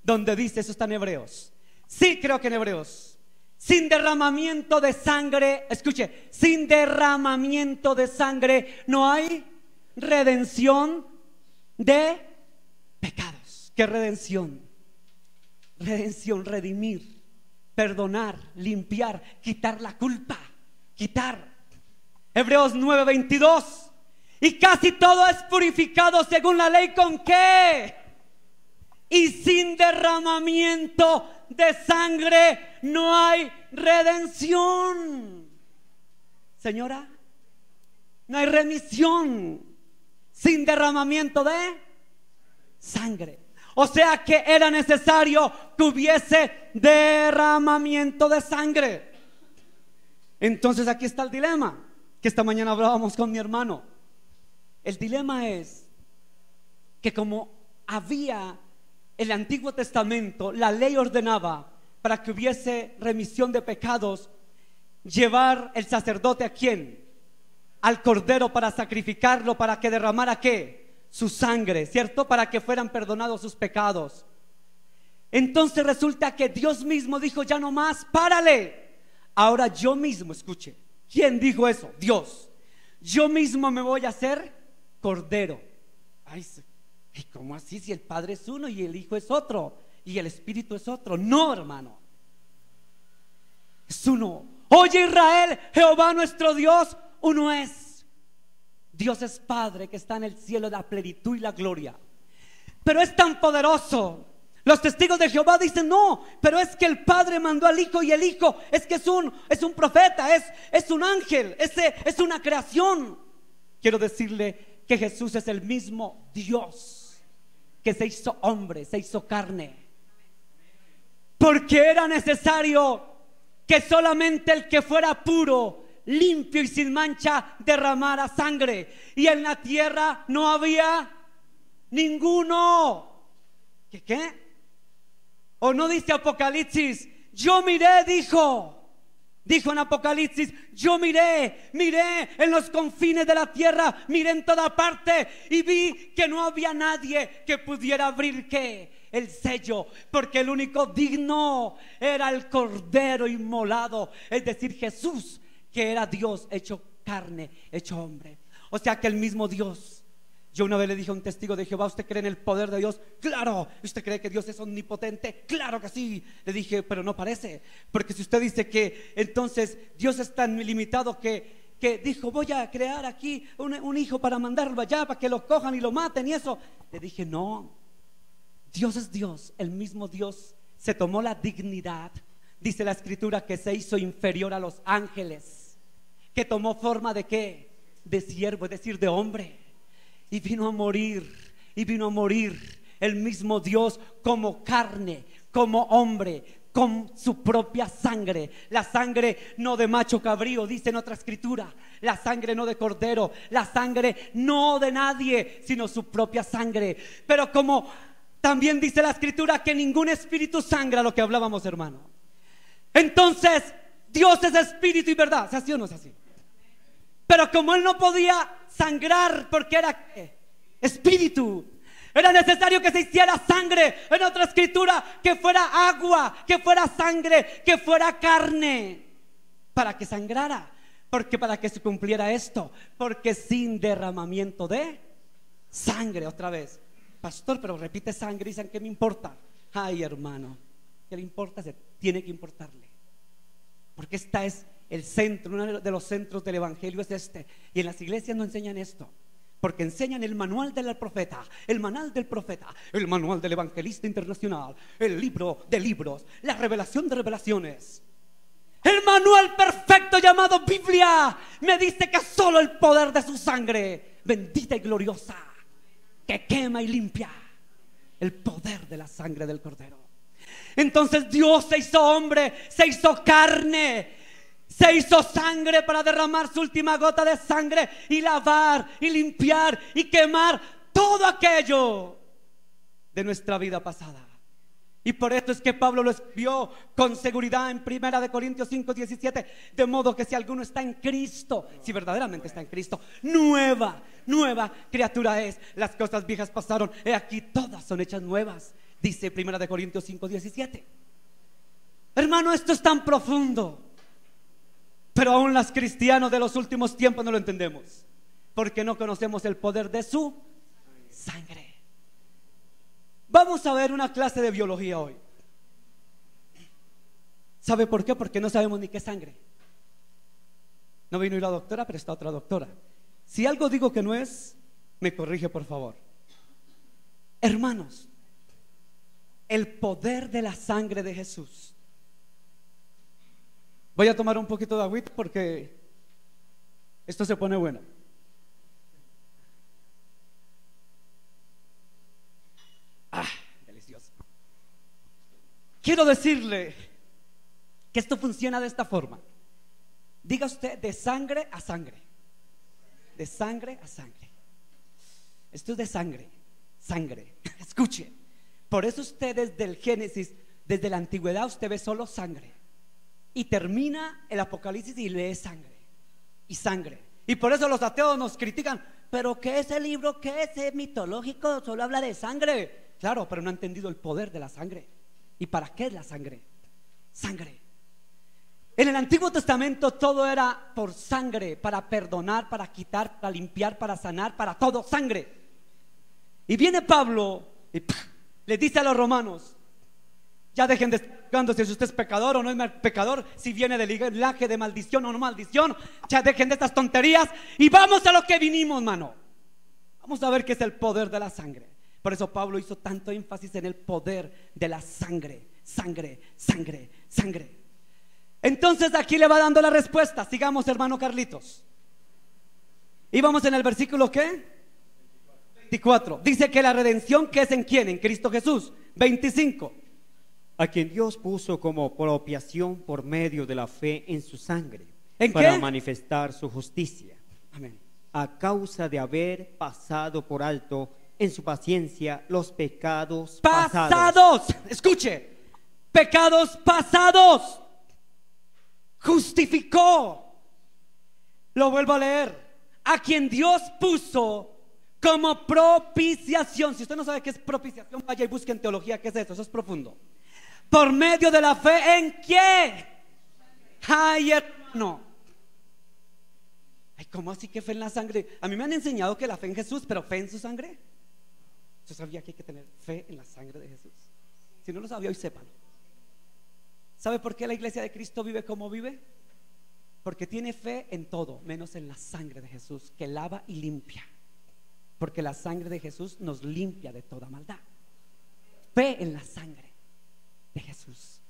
donde dice, eso está en Hebreos. Sí, creo que en Hebreos. Sin derramamiento de sangre, escuche, sin derramamiento de sangre no hay redención de pecados. ¿Qué redención? redención, redimir, perdonar, limpiar, quitar la culpa, quitar. Hebreos 9:22. Y casi todo es purificado según la ley, ¿con qué? Y sin derramamiento de sangre no hay redención. Señora, no hay remisión sin derramamiento de sangre. O sea que era necesario que hubiese derramamiento de sangre. Entonces aquí está el dilema que esta mañana hablábamos con mi hermano. El dilema es que como había el Antiguo Testamento, la ley ordenaba para que hubiese remisión de pecados, llevar el sacerdote ¿a quién? Al cordero para sacrificarlo, para que derramara ¿qué? Su sangre, ¿cierto? Para que fueran perdonados sus pecados. Entonces resulta que Dios mismo dijo: ya no más, párale. Ahora yo mismo, escuche, ¿quién dijo eso? Dios. Yo mismo me voy a hacer cordero. Ay, ¿y cómo así si el Padre es uno y el Hijo es otro y el Espíritu es otro? No, hermano, es uno. Oye Israel, Jehová nuestro Dios, uno es. Dios es Padre que está en el cielo, la plenitud y la gloria. Pero es tan poderoso. Los testigos de Jehová dicen: no, pero es que el Padre mandó al Hijo, y el Hijo es que es un profeta, es un ángel, es una creación. Quiero decirle que Jesús es el mismo Dios que se hizo hombre, se hizo carne, porque era necesario que solamente el que fuera puro, limpio y sin mancha derramara sangre, y en la tierra no había ninguno. ¿Qué? ¿O no dice Apocalipsis? Yo miré, dijo en Apocalipsis: yo miré en los confines de la tierra, miré en toda parte y vi que no había nadie que pudiera abrir ¿qué? El sello, porque el único digno era el Cordero inmolado, es decir, Jesús, que era Dios hecho carne, hecho hombre. O sea que el mismo Dios. Yo una vez le dije a un testigo de Jehová: ¿usted cree en el poder de Dios? Claro. ¿Usted cree que Dios es omnipotente? Claro que sí. Le dije: pero no parece, porque si usted dice que entonces Dios es tan limitado que dijo: voy a crear aquí un hijo para mandarlo allá, para que lo cojan y lo maten y eso. Le dije: no, Dios es Dios. El mismo Dios se tomó la dignidad, dice la Escritura, que se hizo inferior a los ángeles, que tomó forma de ¿qué? De siervo, es decir, de hombre. Y vino a morir el mismo Dios como carne, como hombre, con su propia sangre. La sangre no de macho cabrío, dice en otra escritura. La sangre no de cordero, la sangre no de nadie, sino su propia sangre. Pero como también dice la escritura que ningún espíritu sangra, lo que hablábamos, hermano. Entonces Dios es espíritu y verdad, ¿es así o no es así? Pero como Él no podía sangrar porque era espíritu, era necesario que se hiciera sangre. En otra escritura, que fuera agua, que fuera sangre, que fuera carne, para que sangrara. Porque para que se cumpliera esto, porque sin derramamiento de sangre. Otra vez: pastor, pero repite sangre, dicen, ¿qué me importa? Ay, hermano, ¿qué le importa? Se tiene que importarle, porque esta es el centro, uno de los centros del evangelio es este. Y en las iglesias no enseñan esto, porque enseñan el manual del profeta, el manual del profeta, el manual del evangelista internacional, el libro de libros, la revelación de revelaciones. El manual perfecto llamado Biblia me dice que solo el poder de su sangre bendita y gloriosa, que quema y limpia, el poder de la sangre del Cordero. Entonces Dios se hizo hombre, se hizo carne, se hizo sangre para derramar su última gota de sangre y lavar y limpiar y quemar todo aquello de nuestra vida pasada. Y por esto es que Pablo lo escribió con seguridad en 1 Corintios 5:17, de modo que si alguno está en Cristo, si verdaderamente está en Cristo, nueva criatura es. Las cosas viejas pasaron, he aquí todas son hechas nuevas, dice 1 Corintios 5:17. Hermano, esto es tan profundo, pero aún los cristianos de los últimos tiempos no lo entendemos, porque no conocemos el poder de su sangre. Vamos a ver una clase de biología hoy. ¿Sabe por qué? Porque no sabemos ni qué es sangre. No vino hoy la doctora, pero está otra doctora. Si algo digo que no es, me corrige por favor. Hermanos, el poder de la sangre de Jesús. Voy a tomar un poquito de agüita porque esto se pone bueno. Delicioso. Quiero decirle que esto funciona de esta forma. Diga usted: de sangre a sangre. De sangre a sangre. Esto es de sangre. Sangre. Escuche. Por eso usted desde el Génesis, desde la antigüedad, usted ve solo sangre. Y termina el Apocalipsis y lee sangre. Y sangre. Y por eso los ateos nos critican. ¿Pero qué es el libro? ¿Qué es mitológico? Solo habla de sangre. Claro, pero no ha entendido el poder de la sangre. ¿Y para qué es la sangre? Sangre. En el Antiguo Testamento todo era por sangre, para perdonar, para quitar, para limpiar, para sanar, para todo, sangre. Y viene Pablo y le dice a los romanos: ya dejen de estar si usted es pecador o no es pecador, si viene del linaje de maldición o no maldición. Ya dejen de estas tonterías y vamos a lo que vinimos, mano. Vamos a ver qué es el poder de la sangre. Por eso Pablo hizo tanto énfasis en el poder de la sangre. Sangre, sangre, sangre. Entonces aquí le va dando la respuesta. Sigamos, hermano Carlitos. Y vamos en el versículo ¿qué? 24. Dice que la redención, ¿que es en quién? En Cristo Jesús. 25. A quien Dios puso como propiciación por medio de la fe en su sangre. ¿En para qué? manifestar su justicia. Amén. A causa de haber pasado por alto en su paciencia los pecados pasados. Escuche. Pecados pasados. Justificó. Lo vuelvo a leer. A quien Dios puso como propiciación. Si usted no sabe qué es propiciación, vaya y busque en teología qué es eso. Eso es profundo. Por medio de la fe, ¿en qué? Ay, hermano. Ay, ¿cómo así que fe en la sangre? A mí me han enseñado que la fe en Jesús, pero fe en su sangre. Yo sabía que hay que tener fe en la sangre de Jesús. Si no lo sabía, hoy sépalo. ¿Sabe por qué la iglesia de Cristo vive como vive? Porque tiene fe en todo, menos en la sangre de Jesús, que lava y limpia. Porque la sangre de Jesús nos limpia de toda maldad. Fe en la sangre de Jesús.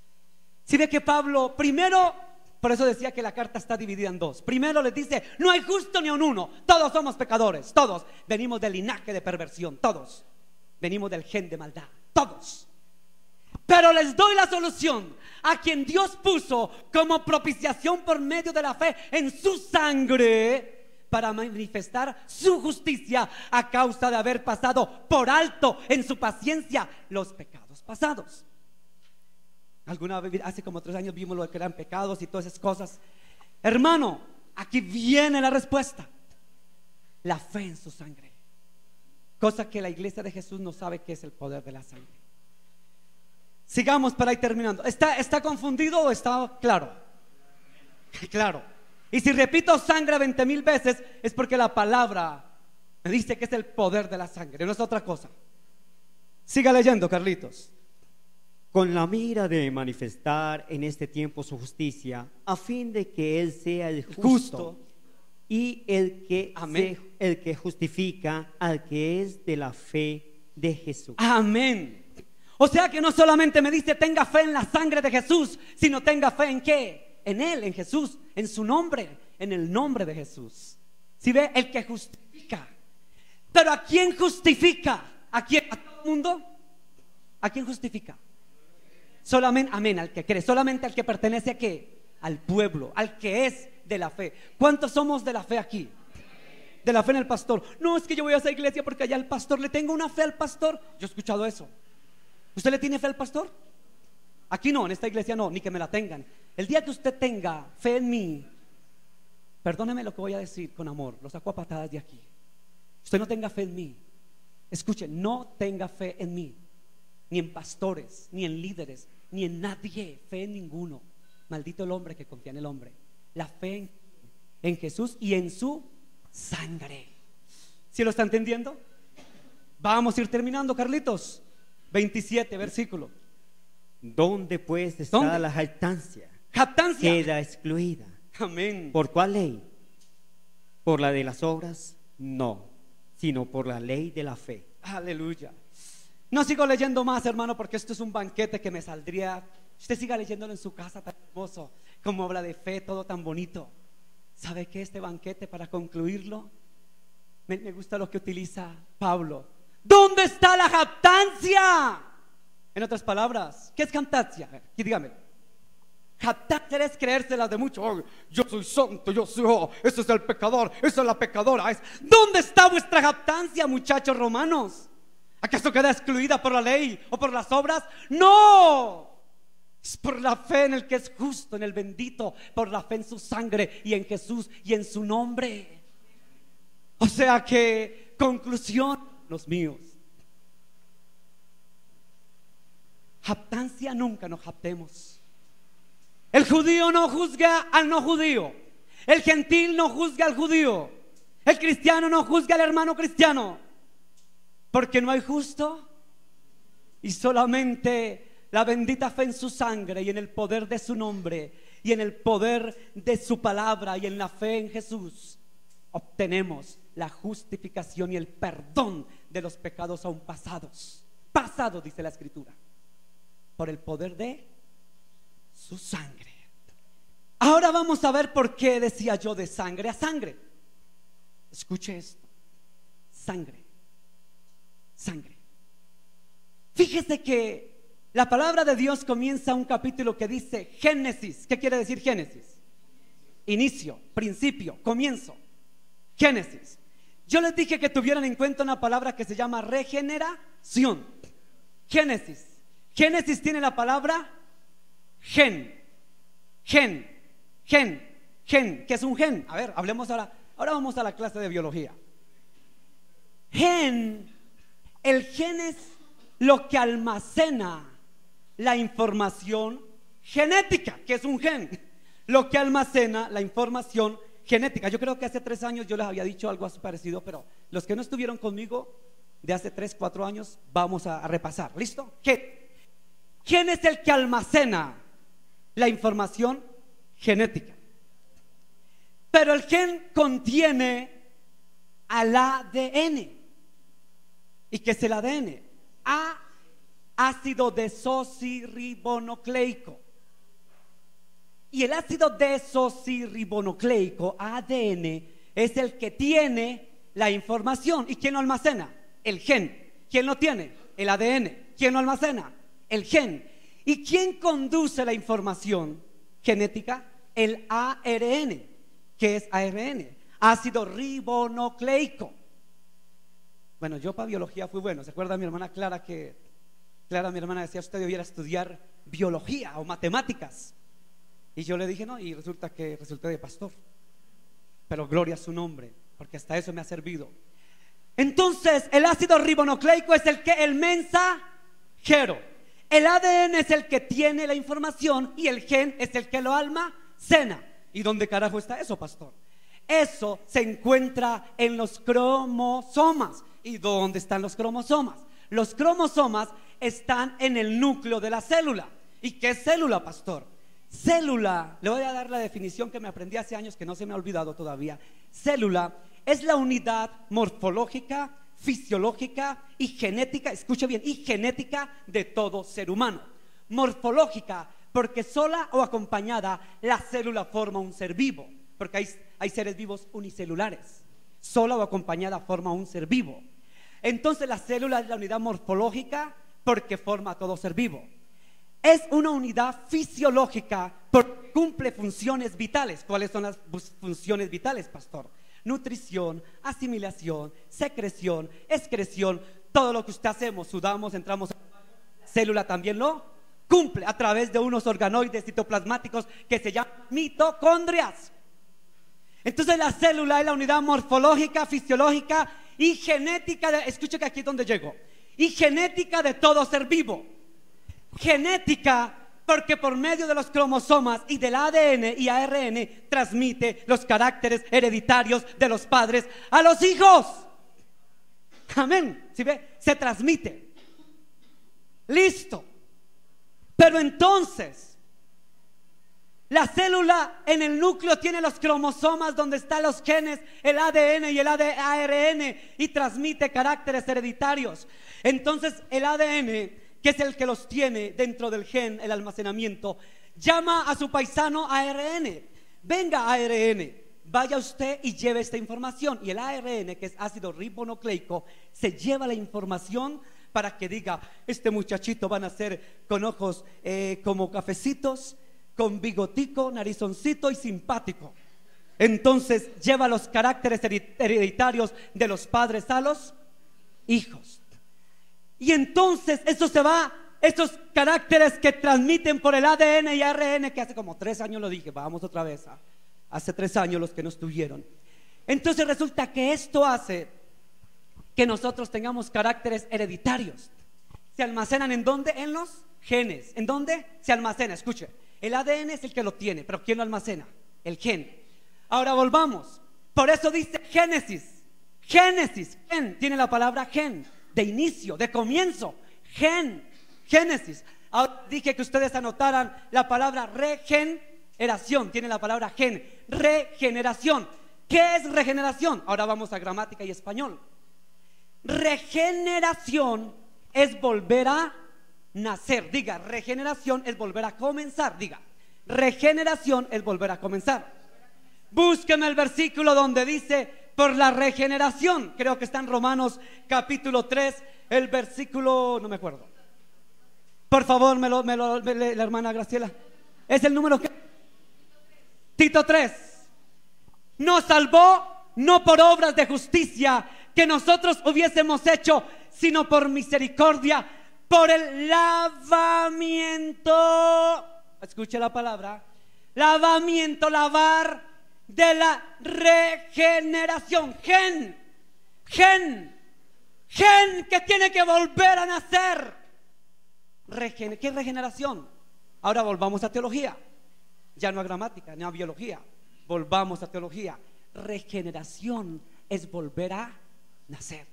Si ve que Pablo primero, por eso decía que la carta está dividida en dos. Primero les dice: no hay justo ni un uno, todos somos pecadores, todos venimos del linaje de perversión, todos venimos del gen de maldad, todos. Pero les doy la solución: a quien Dios puso como propiciación por medio de la fe en su sangre, para manifestar su justicia a causa de haber pasado por alto en su paciencia los pecados pasados. Alguna vez, hace como 3 años, vimos lo que eran pecados y todas esas cosas. Hermano, aquí viene la respuesta: la fe en su sangre. Cosa que la iglesia de Jesús no sabe qué es el poder de la sangre. Sigamos para ir terminando. ¿Está confundido o está claro? Claro. Y si repito sangre 20,000 veces, es porque la palabra me dice que es el poder de la sangre, no es otra cosa. Siga leyendo, Carlitos. Con la mira de manifestar en este tiempo su justicia, a fin de que Él sea el justo y el que justifica al que es de la fe de Jesús. Amén. O sea que no solamente me dice tenga fe en la sangre de Jesús, sino tenga fe en ¿qué? En Él, en Jesús, en su nombre, en el nombre de Jesús. ¿Sí ve? El que justifica. Pero ¿a quién justifica? ¿A quién? ¿A todo el mundo? ¿A quién justifica? Solamente, amén, al que cree. Solamente al que pertenece a ¿qué? Al pueblo, al que es de la fe. ¿Cuántos somos de la fe aquí? De la fe en el pastor. No, es que yo voy a esa iglesia porque allá el pastor, le tengo una fe al pastor. Yo he escuchado eso. ¿Usted le tiene fe al pastor? Aquí no, en esta iglesia no, ni que me la tengan. El día que usted tenga fe en mí, perdóneme lo que voy a decir con amor, lo saco a patadas de aquí. Usted no tenga fe en mí. Escuche, no tenga fe en mí, ni en pastores, ni en líderes, ni en nadie, fe en ninguno. Maldito el hombre que confía en el hombre. La fe en Jesús y en su sangre. ¿Sí lo está entendiendo? Vamos a ir terminando, Carlitos. 27 versículo. ¿Dónde pues está ¿Dónde? la jactancia? Jactancia. Queda excluida. Amén. ¿Por cuál ley? ¿Por la de las obras? No, sino por la ley de la fe. Aleluya. No sigo leyendo más, hermano, porque esto es un banquete que me saldría. Usted siga leyéndolo en su casa, tan hermoso, como habla de fe, todo tan bonito. ¿Sabe qué? Este banquete, para concluirlo, me gusta lo que utiliza Pablo. ¿Dónde está la jactancia? En otras palabras, ¿qué es jactancia? Aquí dígame. Jactancia es creérselas de mucho. Oh, yo soy santo, yo soy, ese es el pecador, esa es la pecadora. ¿Dónde está vuestra jactancia, muchachos romanos? ¿Acaso queda excluida por la ley o por las obras? No, es por la fe en el que es justo, en el bendito, por la fe en su sangre y en Jesús y en su nombre. O sea que, conclusión, los míos, jactancia nunca nos jactemos. El judío no juzga al no judío, el gentil no juzga al judío, el cristiano no juzga al hermano cristiano, porque no hay justo, y solamente la bendita fe en su sangre y en el poder de su nombre y en el poder de su palabra y en la fe en Jesús obtenemos la justificación y el perdón de los pecados aún pasados, dice la Escritura, por el poder de su sangre. Ahora vamos a ver por qué decía yo de sangre a sangre. Escuche esto: sangre, sangre. Fíjese que la palabra de Dios comienza un capítulo que dice Génesis. ¿Qué quiere decir Génesis? Inicio, principio, comienzo. Génesis. Yo les dije que tuvieran en cuenta una palabra que se llama regeneración. Génesis. Génesis tiene la palabra gen, que es un gen. A ver, hablemos ahora. Ahora vamos a la clase de biología. El gen es lo que almacena la información genética, que es un gen, lo que almacena la información genética. Yo creo que hace 3 años yo les había dicho algo así parecido, pero los que no estuvieron conmigo de hace 3, 4 años, vamos a repasar. ¿Listo? ¿Quién es el que almacena la información genética? Pero el gen contiene al ADN. ¿Y qué es el ADN? Ácido desoxirribonucleico. Y el ácido desoxirribonucleico, ADN, es el que tiene la información. ¿Y quién lo almacena? El gen. ¿Quién lo tiene? El ADN. ¿Quién lo almacena? El gen. ¿Y quién conduce la información genética? El ARN. ¿Qué es ARN? Ácido ribonucleico. Bueno, yo para biología fui bueno. ¿Se acuerda mi hermana Clara? Clara, mi hermana, decía: usted debiera estudiar biología o matemáticas. Y yo le dije no, y resulta que resulté de pastor. Pero gloria a su nombre, porque hasta eso me ha servido. Entonces, el ácido ribonucleico es el mensajero. El ADN es el que tiene la información y el gen es el que lo almacena. ¿Y dónde carajo está eso, pastor? Eso se encuentra en los cromosomas. ¿Y dónde están los cromosomas? Los cromosomas están en el núcleo de la célula. ¿Y qué es célula, pastor? Célula, le voy a dar la definición que me aprendí hace años, que no se me ha olvidado todavía. Célula es la unidad morfológica, fisiológica y genética, escuche bien, y genética de todo ser humano. Morfológica, porque sola o acompañada la célula forma un ser vivo, porque hay seres vivos unicelulares. Sola o acompañada forma un ser vivo. Entonces la célula es la unidad morfológica porque forma todo ser vivo. Es una unidad fisiológica porque cumple funciones vitales. ¿Cuáles son las funciones vitales, pastor? Nutrición, asimilación, secreción, excreción. Todo lo que usted hacemos, sudamos, entramos a la célula también lo cumple a través de unos organoides citoplasmáticos que se llaman mitocondrias. Entonces la célula es la unidad morfológica, fisiológica y genética escuche que aquí es donde llego. Y genética de todo ser vivo. Genética porque por medio de los cromosomas y del ADN y ARN transmite los caracteres hereditarios de los padres a los hijos. Amén. ¿Sí ve? Se transmite. Listo. Pero entonces, la célula en el núcleo tiene los cromosomas donde están los genes, el ADN y el ARN, y transmite caracteres hereditarios. Entonces el ADN, que es el que los tiene dentro del gen, el almacenamiento, llama a su paisano ARN: venga ARN, vaya usted y lleve esta información. Y el ARN, que es ácido ribonucleico, se lleva la información para que diga: este muchachito va a nacer con ojos como cafecitos, con bigotico, narizoncito y simpático. Entonces lleva los caracteres hereditarios de los padres a los hijos. Y entonces eso se va, esos caracteres que transmiten por el ADN y ARN, que hace como 3 años lo dije, vamos otra vez, hace 3 años los que no estuvieron. Entonces resulta que esto hace que nosotros tengamos caracteres hereditarios. ¿Se almacenan en dónde? En los genes. ¿En dónde se almacena? Escuche, el ADN es el que lo tiene, pero ¿quién lo almacena? El gen. Ahora volvamos. Por eso dice Génesis. Génesis, gen, tiene la palabra gen, de inicio, de comienzo. Gen, Génesis. Ahora dije que ustedes anotaran la palabra regeneración, tiene la palabra gen, regeneración. ¿Qué es regeneración? Ahora vamos a gramática y español. Regeneración es volver a nacer. Diga, regeneración es volver a comenzar. Diga, regeneración es volver a comenzar. Búsqueme el versículo donde dice por la regeneración. Creo que está en Romanos capítulo 3, el versículo, no me acuerdo. Por favor, la hermana Graciela. ¿Es el número qué? Tito 3. Nos salvó no por obras de justicia que nosotros hubiésemos hecho, sino por misericordia, por el lavamiento. Escuche la palabra: lavamiento, lavar, de la regeneración. Gen que tiene que volver a nacer. ¿Qué es regeneración? Ahora volvamos a teología, ya no a gramática, no a biología. Volvamos a teología. Regeneración es volver a nacer.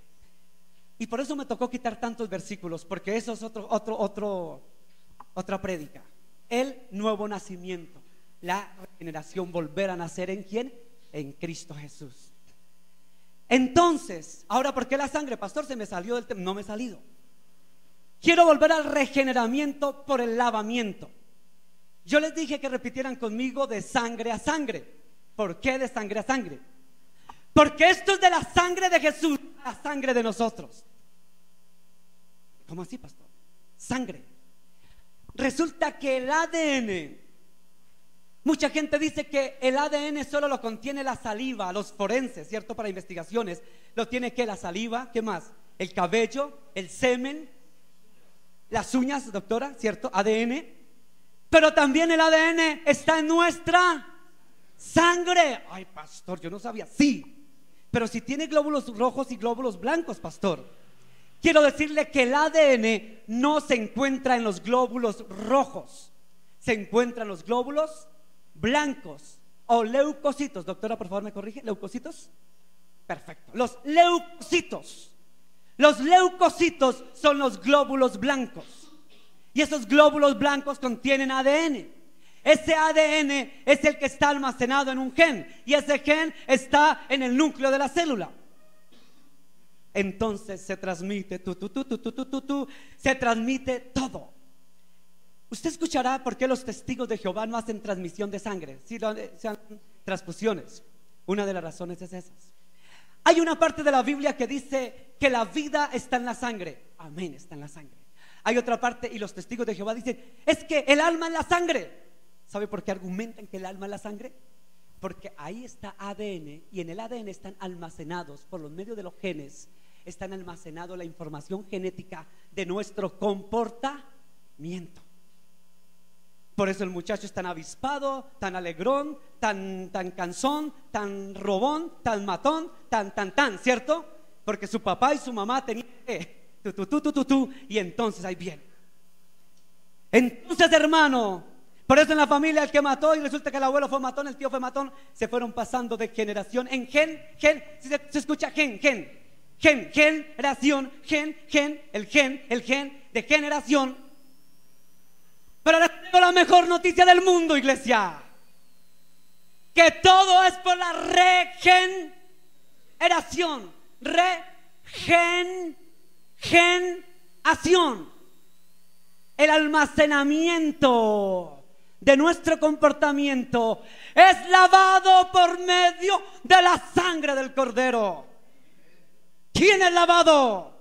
Y por eso me tocó quitar tantos versículos, porque eso es otra prédica. El nuevo nacimiento, la regeneración, volver a nacer ¿en quién? En Cristo Jesús. Entonces, ahora, ¿por qué la sangre? Pastor, se me salió del tema. No me he salido. Quiero volver al regeneramiento por el lavamiento. Yo les dije que repitieran conmigo: de sangre a sangre. ¿Por qué de sangre a sangre? Porque esto es de la sangre de Jesús, la sangre de nosotros. ¿Cómo así, pastor? Sangre. Resulta que el ADN, mucha gente dice que el ADN solo lo contiene la saliva, los forenses, ¿cierto? Para investigaciones, lo tiene que la saliva, ¿qué más? El cabello, el semen, las uñas, doctora, ¿cierto? ADN. Pero también el ADN está en nuestra sangre. Ay, pastor, yo no sabía. Sí, pero si tiene glóbulos rojos y glóbulos blancos, pastor. Quiero decirle que el ADN no se encuentra en los glóbulos rojos, se encuentra en los glóbulos blancos o leucocitos. Doctora, por favor, me corrige. ¿Leucocitos? Perfecto. Los leucocitos. Los leucocitos son los glóbulos blancos. Y esos glóbulos blancos contienen ADN. Ese ADN es el que está almacenado en un gen, y ese gen está en el núcleo de la célula. Entonces se transmite se transmite todo. Usted escuchará por qué los testigos de Jehová no hacen transmisión de sangre, si sean transfusiones. Una de las razones es esas. Hay una parte de la Biblia que dice que la vida está en la sangre. Amén, está en la sangre. Hay otra parte, y los testigos de Jehová dicen: es que el alma es la sangre. ¿Sabe por qué argumentan que el alma es la sangre? Porque ahí está ADN, y en el ADN están almacenados, por los medios de los genes, están almacenados la información genética de nuestro comportamiento. Por eso el muchacho es tan avispado, tan alegrón, tan cansón, tan robón, tan matón, tan, ¿cierto? Porque su papá y su mamá tenían y entonces ahí viene. Entonces, hermano, por eso en la familia el que mató, y resulta que el abuelo fue matón, el tío fue matón, se fueron pasando de generación en gen, se escucha generación, el gen de generación. Pero les tengo la mejor noticia del mundo, iglesia. Que todo es por la regeneración. Regeneración. El almacenamiento de nuestro comportamiento es lavado por medio de la sangre del Cordero. ¿Quién es lavado?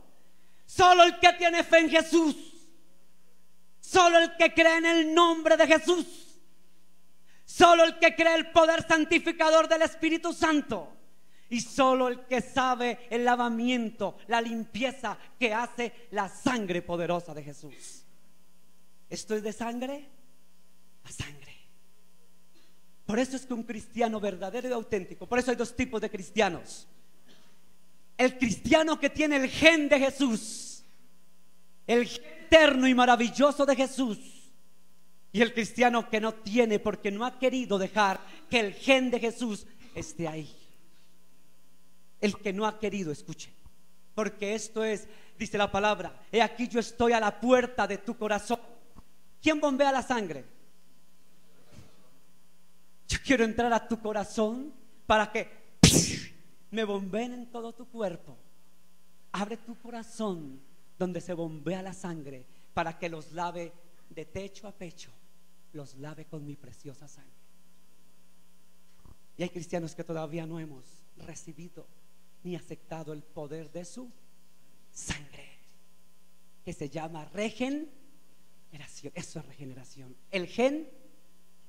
Solo el que tiene fe en Jesús. Solo el que cree en el nombre de Jesús. Solo el que cree el poder santificador del Espíritu Santo. Y solo el que sabe el lavamiento, la limpieza que hace la sangre poderosa de Jesús. ¿Esto es de sangre? A sangre. Por eso es que un cristiano verdadero y auténtico, por eso hay dos tipos de cristianos: el cristiano que tiene el gen de Jesús, el gen eterno y maravilloso de Jesús, y el cristiano que no tiene, porque no ha querido dejar que el gen de Jesús esté ahí. El que no ha querido, escuche, porque esto es, dice la palabra: he aquí yo estoy a la puerta de tu corazón. ¿Quién bombea la sangre? Yo quiero entrar a tu corazón para que me bombeen en todo tu cuerpo. Abre tu corazón donde se bombea la sangre para que los lave de techo a pecho, los lave con mi preciosa sangre. Y hay cristianos que todavía no hemos recibido ni aceptado el poder de su sangre, que se llama regeneración. Eso es regeneración. El gen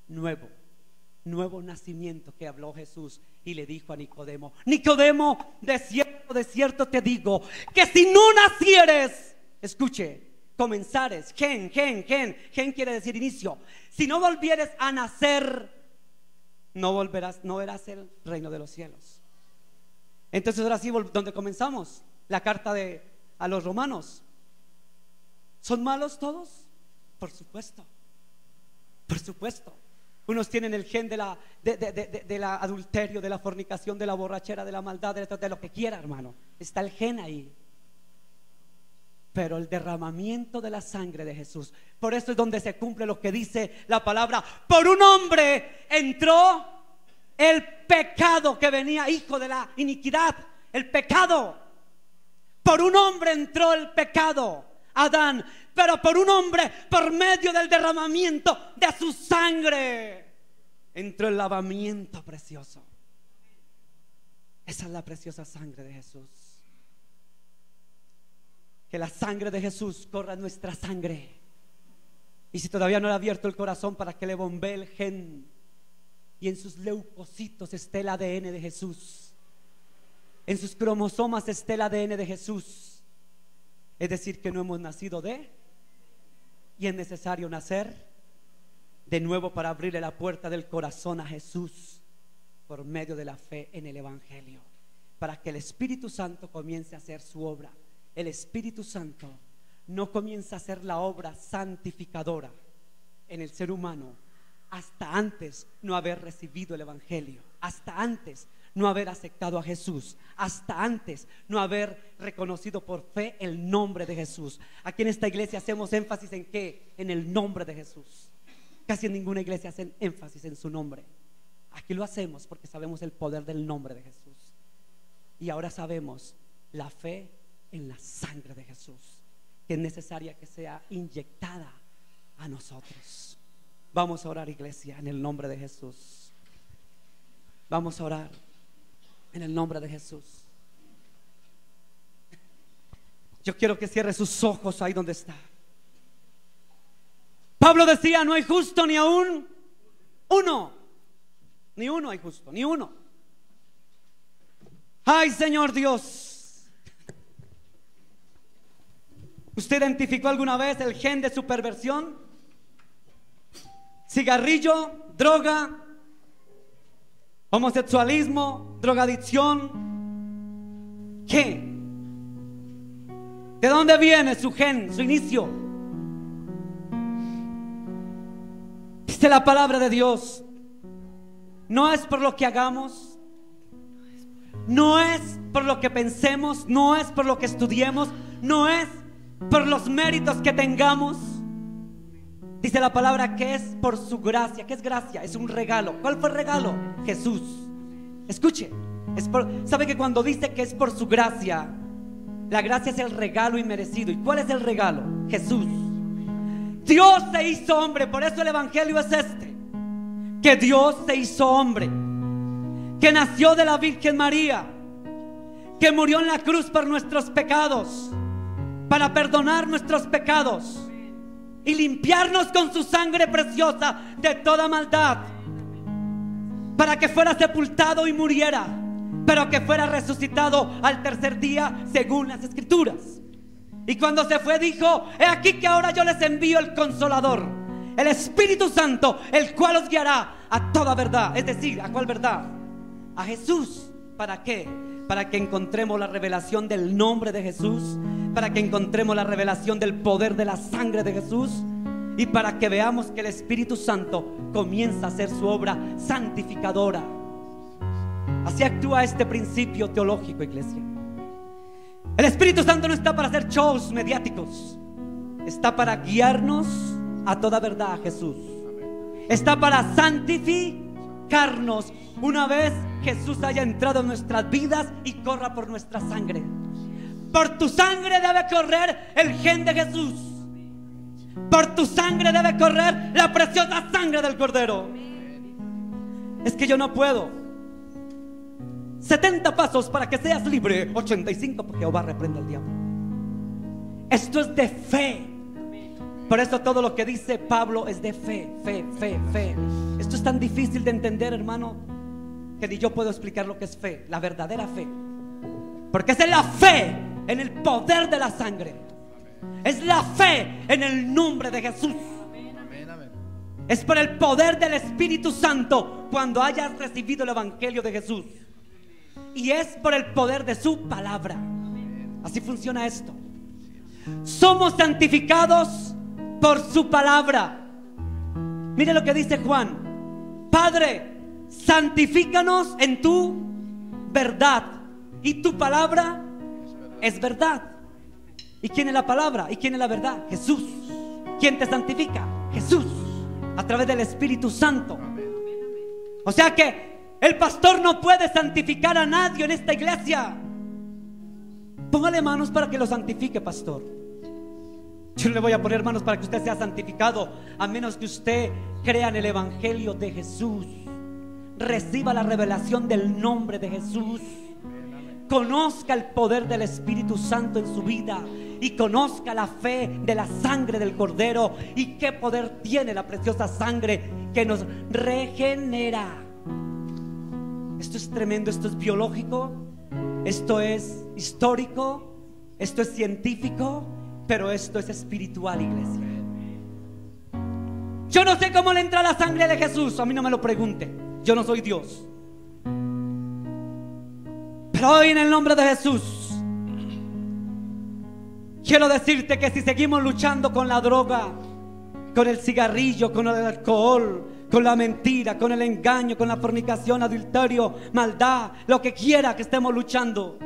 nuevo nacimiento que habló Jesús y le dijo a Nicodemo: Nicodemo, de cierto te digo que si no nacieres, escuche, comenzares, gen quiere decir inicio, si no volvieres a nacer, no verás el reino de los cielos. Entonces ahora sí, donde comenzamos la carta a los romanos. ¿Son malos todos? Por supuesto. Unos tienen el gen de la adulterio, de la fornicación, de la borrachera, de la maldad, de lo que quiera, hermano. Está el gen ahí. Pero el derramamiento de la sangre de Jesús, por eso es donde se cumple lo que dice la palabra: por un hombre entró el pecado, que venía hijo de la iniquidad, el pecado. Por un hombre entró el pecado, Adán, pero por un hombre, por medio del derramamiento de su sangre, entró el lavamiento precioso. Esa es la preciosa sangre de Jesús. Que la sangre de Jesús corra en nuestra sangre. Y si todavía no le ha abierto el corazón, para que le bombee el gen y en sus leucocitos esté el ADN de Jesús, en sus cromosomas esté el ADN de Jesús. Es decir, que no hemos nacido y es necesario nacer de nuevo para abrirle la puerta del corazón a Jesús por medio de la fe en el Evangelio, para que el Espíritu Santo comience a hacer su obra. El Espíritu Santo no comienza a hacer la obra santificadora en el ser humano hasta antes no haber recibido el Evangelio, hasta antes no haber aceptado a Jesús, hasta antes no haber reconocido por fe el nombre de Jesús. Aquí en esta iglesia hacemos énfasis en ¿qué? En el nombre de Jesús. Casi en ninguna iglesia hacen énfasis en su nombre. Aquí lo hacemos porque sabemos el poder del nombre de Jesús. Y ahora sabemos la fe en la sangre de Jesús, que es necesaria que sea inyectada a nosotros. Vamos a orar, iglesia, en el nombre de Jesús. Vamos a orar en el nombre de Jesús. Yo quiero que cierre sus ojos ahí donde está. Pablo decía: no hay justo ni aún uno. Ni uno hay justo, ni uno. Ay, Señor Dios, ¿usted identificó alguna vez el gen de su perversión? Cigarrillo, droga, homosexualismo, drogadicción. ¿Qué? ¿De dónde viene su gen, su inicio? Dice la palabra de Dios: no es por lo que hagamos, no es por lo que pensemos, no es por lo que estudiemos, no es por los méritos que tengamos, Dice la palabra que es por su gracia. ¿Qué es gracia? Es un regalo. ¿Cuál fue el regalo? Jesús. Escuche, sabe que cuando dice que es por su gracia, la gracia es el regalo inmerecido. ¿Y cuál es el regalo? Jesús. Dios se hizo hombre. Por eso el evangelio es este: que Dios se hizo hombre, que nació de la Virgen María, que murió en la cruz por nuestros pecados, para perdonar nuestros pecados y limpiarnos con su sangre preciosa de toda maldad, para que fuera sepultado y muriera, pero que fuera resucitado al tercer día según las Escrituras. Y cuando se fue dijo: he aquí que ahora yo les envío el Consolador, el Espíritu Santo, el cual os guiará a toda verdad. Es decir, ¿a cuál verdad? A Jesús. ¿Para qué? Para que encontremos la revelación del nombre de Jesús, para que encontremos la revelación del poder de la sangre de Jesús, y para que veamos que el Espíritu Santo comienza a hacer su obra santificadora. Así actúa este principio teológico, iglesia. El Espíritu Santo no está para hacer shows mediáticos, está para guiarnos a toda verdad, a Jesús. Está para santificarnos una vez Jesús haya entrado en nuestras vidas y corra por nuestra sangre. Por tu sangre debe correr el gen de Jesús. Por tu sangre debe correr la preciosa sangre del Cordero. Es que yo no puedo. 70 pasos para que seas libre, 85 porque Jehová reprende al diablo. Esto es de fe. Por eso todo lo que dice Pablo es de fe, fe, fe, fe. Esto es tan difícil de entender, hermano, que ni yo puedo explicar lo que es fe, la verdadera fe. Porque es la fe en el poder de la sangre. Es la fe en el nombre de Jesús. Es por el poder del Espíritu Santo cuando hayas recibido el Evangelio de Jesús. Y es por el poder de su palabra. Así funciona esto. Somos santificados por su palabra. Mire lo que dice Juan: Padre, santifícanos en tu verdad, y tu palabra es verdad. ¿Y quién es la palabra? ¿Y quién es la verdad? Jesús. ¿Quién te santifica? Jesús, a través del Espíritu Santo. O sea que el pastor no puede santificar a nadie en esta iglesia. Póngale manos para que lo santifique, pastor. Yo no le voy a poner manos para que usted sea santificado, a menos que usted crea en el Evangelio de Jesús, reciba la revelación del nombre de Jesús, conozca el poder del Espíritu Santo en su vida y conozca la fe de la sangre del Cordero y qué poder tiene la preciosa sangre que nos regenera. Esto es tremendo, esto es biológico, esto es histórico, esto es científico, pero esto es espiritual, iglesia. Yo no sé cómo le entra la sangre de Jesús, a mí no me lo pregunte, yo no soy Dios. Pero hoy en el nombre de Jesús quiero decirte que si seguimos luchando con la droga, con el cigarrillo, con el alcohol, con la mentira, con el engaño, con la fornicación, adulterio, maldad, lo que quiera que estemos luchando,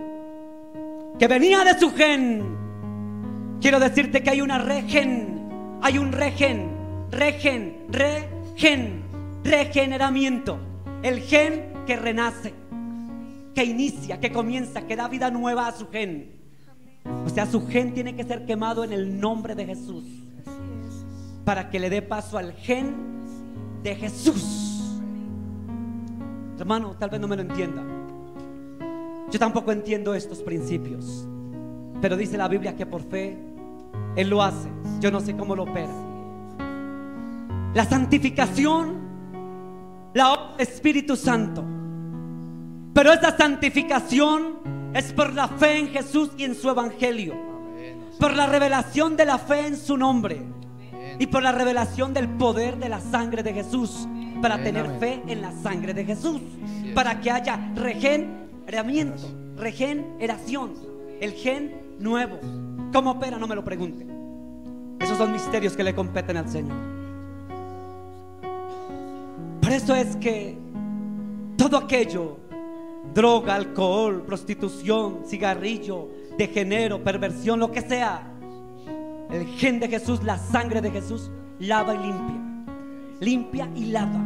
que venía de su gen, quiero decirte que hay una hay un regeneramiento. El gen que renace, que inicia, que comienza, que da vida nueva a su gen. O sea, su gen tiene que ser quemado en el nombre de Jesús, para que le dé paso al gen de Jesús. Hermano, tal vez no me lo entienda. Yo tampoco entiendo estos principios, pero dice la Biblia que por fe Él lo hace. Yo no sé cómo lo opera. La santificación la obra del Espíritu Santo, pero esa santificación es por la fe en Jesús y en su Evangelio, por la revelación de la fe en su nombre y por la revelación del poder de la sangre de Jesús, para tener fe en la sangre de Jesús, para que haya regeneramiento, regeneración, el gen nuevo. ¿Cómo opera? No me lo pregunte. Esos son misterios que le competen al Señor. Por eso es que todo aquello, droga, alcohol, prostitución, cigarrillo, degenero, perversión, lo que sea, el gen de Jesús, la sangre de Jesús lava y limpia. Limpia y lava.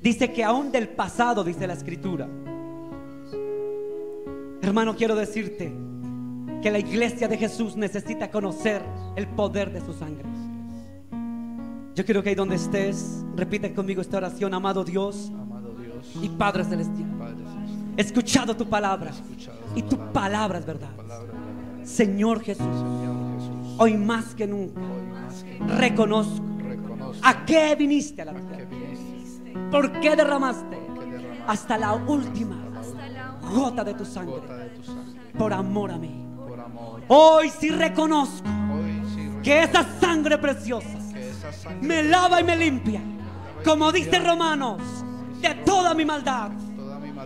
Dice que aún del pasado, dice la Escritura. Hermano, quiero decirte que la iglesia de Jesús necesita conocer el poder de su sangre. Yo quiero que ahí donde estés, repite conmigo esta oración. Amado Dios y Padre Celestial, he escuchado tu palabra y tu palabra es verdad. Señor Jesús, hoy más que nunca reconozco a qué viniste a la tierra, por qué derramaste hasta la última gota de tu sangre por amor a mí. Hoy sí reconozco que esa sangre preciosa me lava y me limpia, como dice Romanos, de toda mi maldad.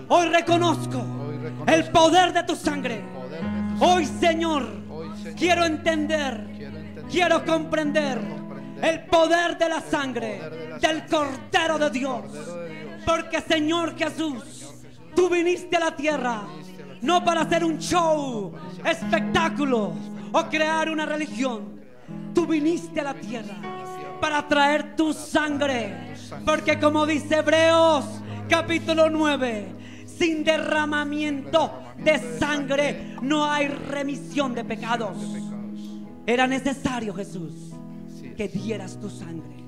Hoy reconozco el poder de tu sangre. Hoy, Señor, quiero entender, quiero comprender el poder de la sangre del Cordero de Dios. Porque, Señor Jesús, tú viniste a la tierra no para hacer un show, espectáculo o crear una religión. Tú viniste a la tierra para traer tu sangre. Porque como dice Hebreos capítulo 9, sin derramamiento de sangre no hay remisión de pecados. Era necesario, Jesús, que dieras tu sangre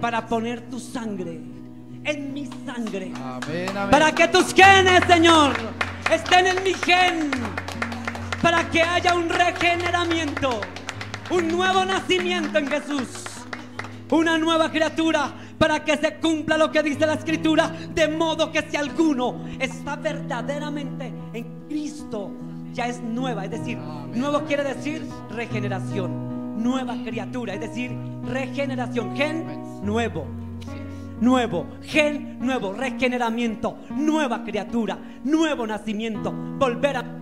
para poner tu sangre en mi sangre, para que tus genes, Señor, estén en mi gen, para que haya un regeneramiento, un nuevo nacimiento en Jesús, una nueva criatura, para que se cumpla lo que dice la Escritura, de modo que si alguno está verdaderamente en Cristo, ya es nueva. Es decir, nuevo quiere decir regeneración, nueva criatura, es decir, regeneración, gen nuevo, nuevo, gen nuevo, regeneramiento, nueva criatura, nuevo nacimiento, volver a empezar.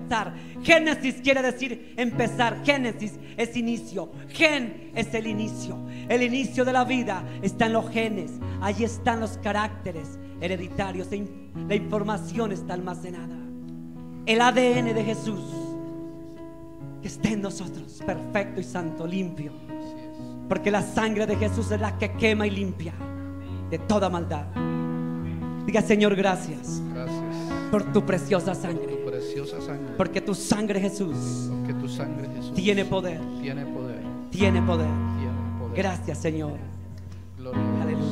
Génesis quiere decir empezar. Génesis es inicio. Gen es el inicio. El inicio de la vida está en los genes. Allí están los caracteres hereditarios. La información está almacenada. El ADN de Jesús que esté en nosotros, perfecto y santo, limpio. Porque la sangre de Jesús es la que quema y limpia de toda maldad. Diga: Señor, gracias por tu preciosa sangre. Porque tu sangre, Jesús, tiene poder. Tiene poder. Gracias, Señor. Aleluya.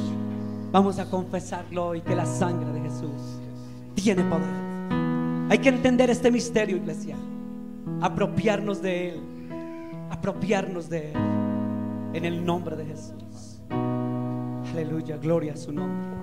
Vamos a confesarlo hoy, que la sangre de Jesús tiene poder. Hay que entender este misterio, iglesia. Apropiarnos de él. Apropiarnos de él. En el nombre de Jesús. Aleluya, gloria a su nombre.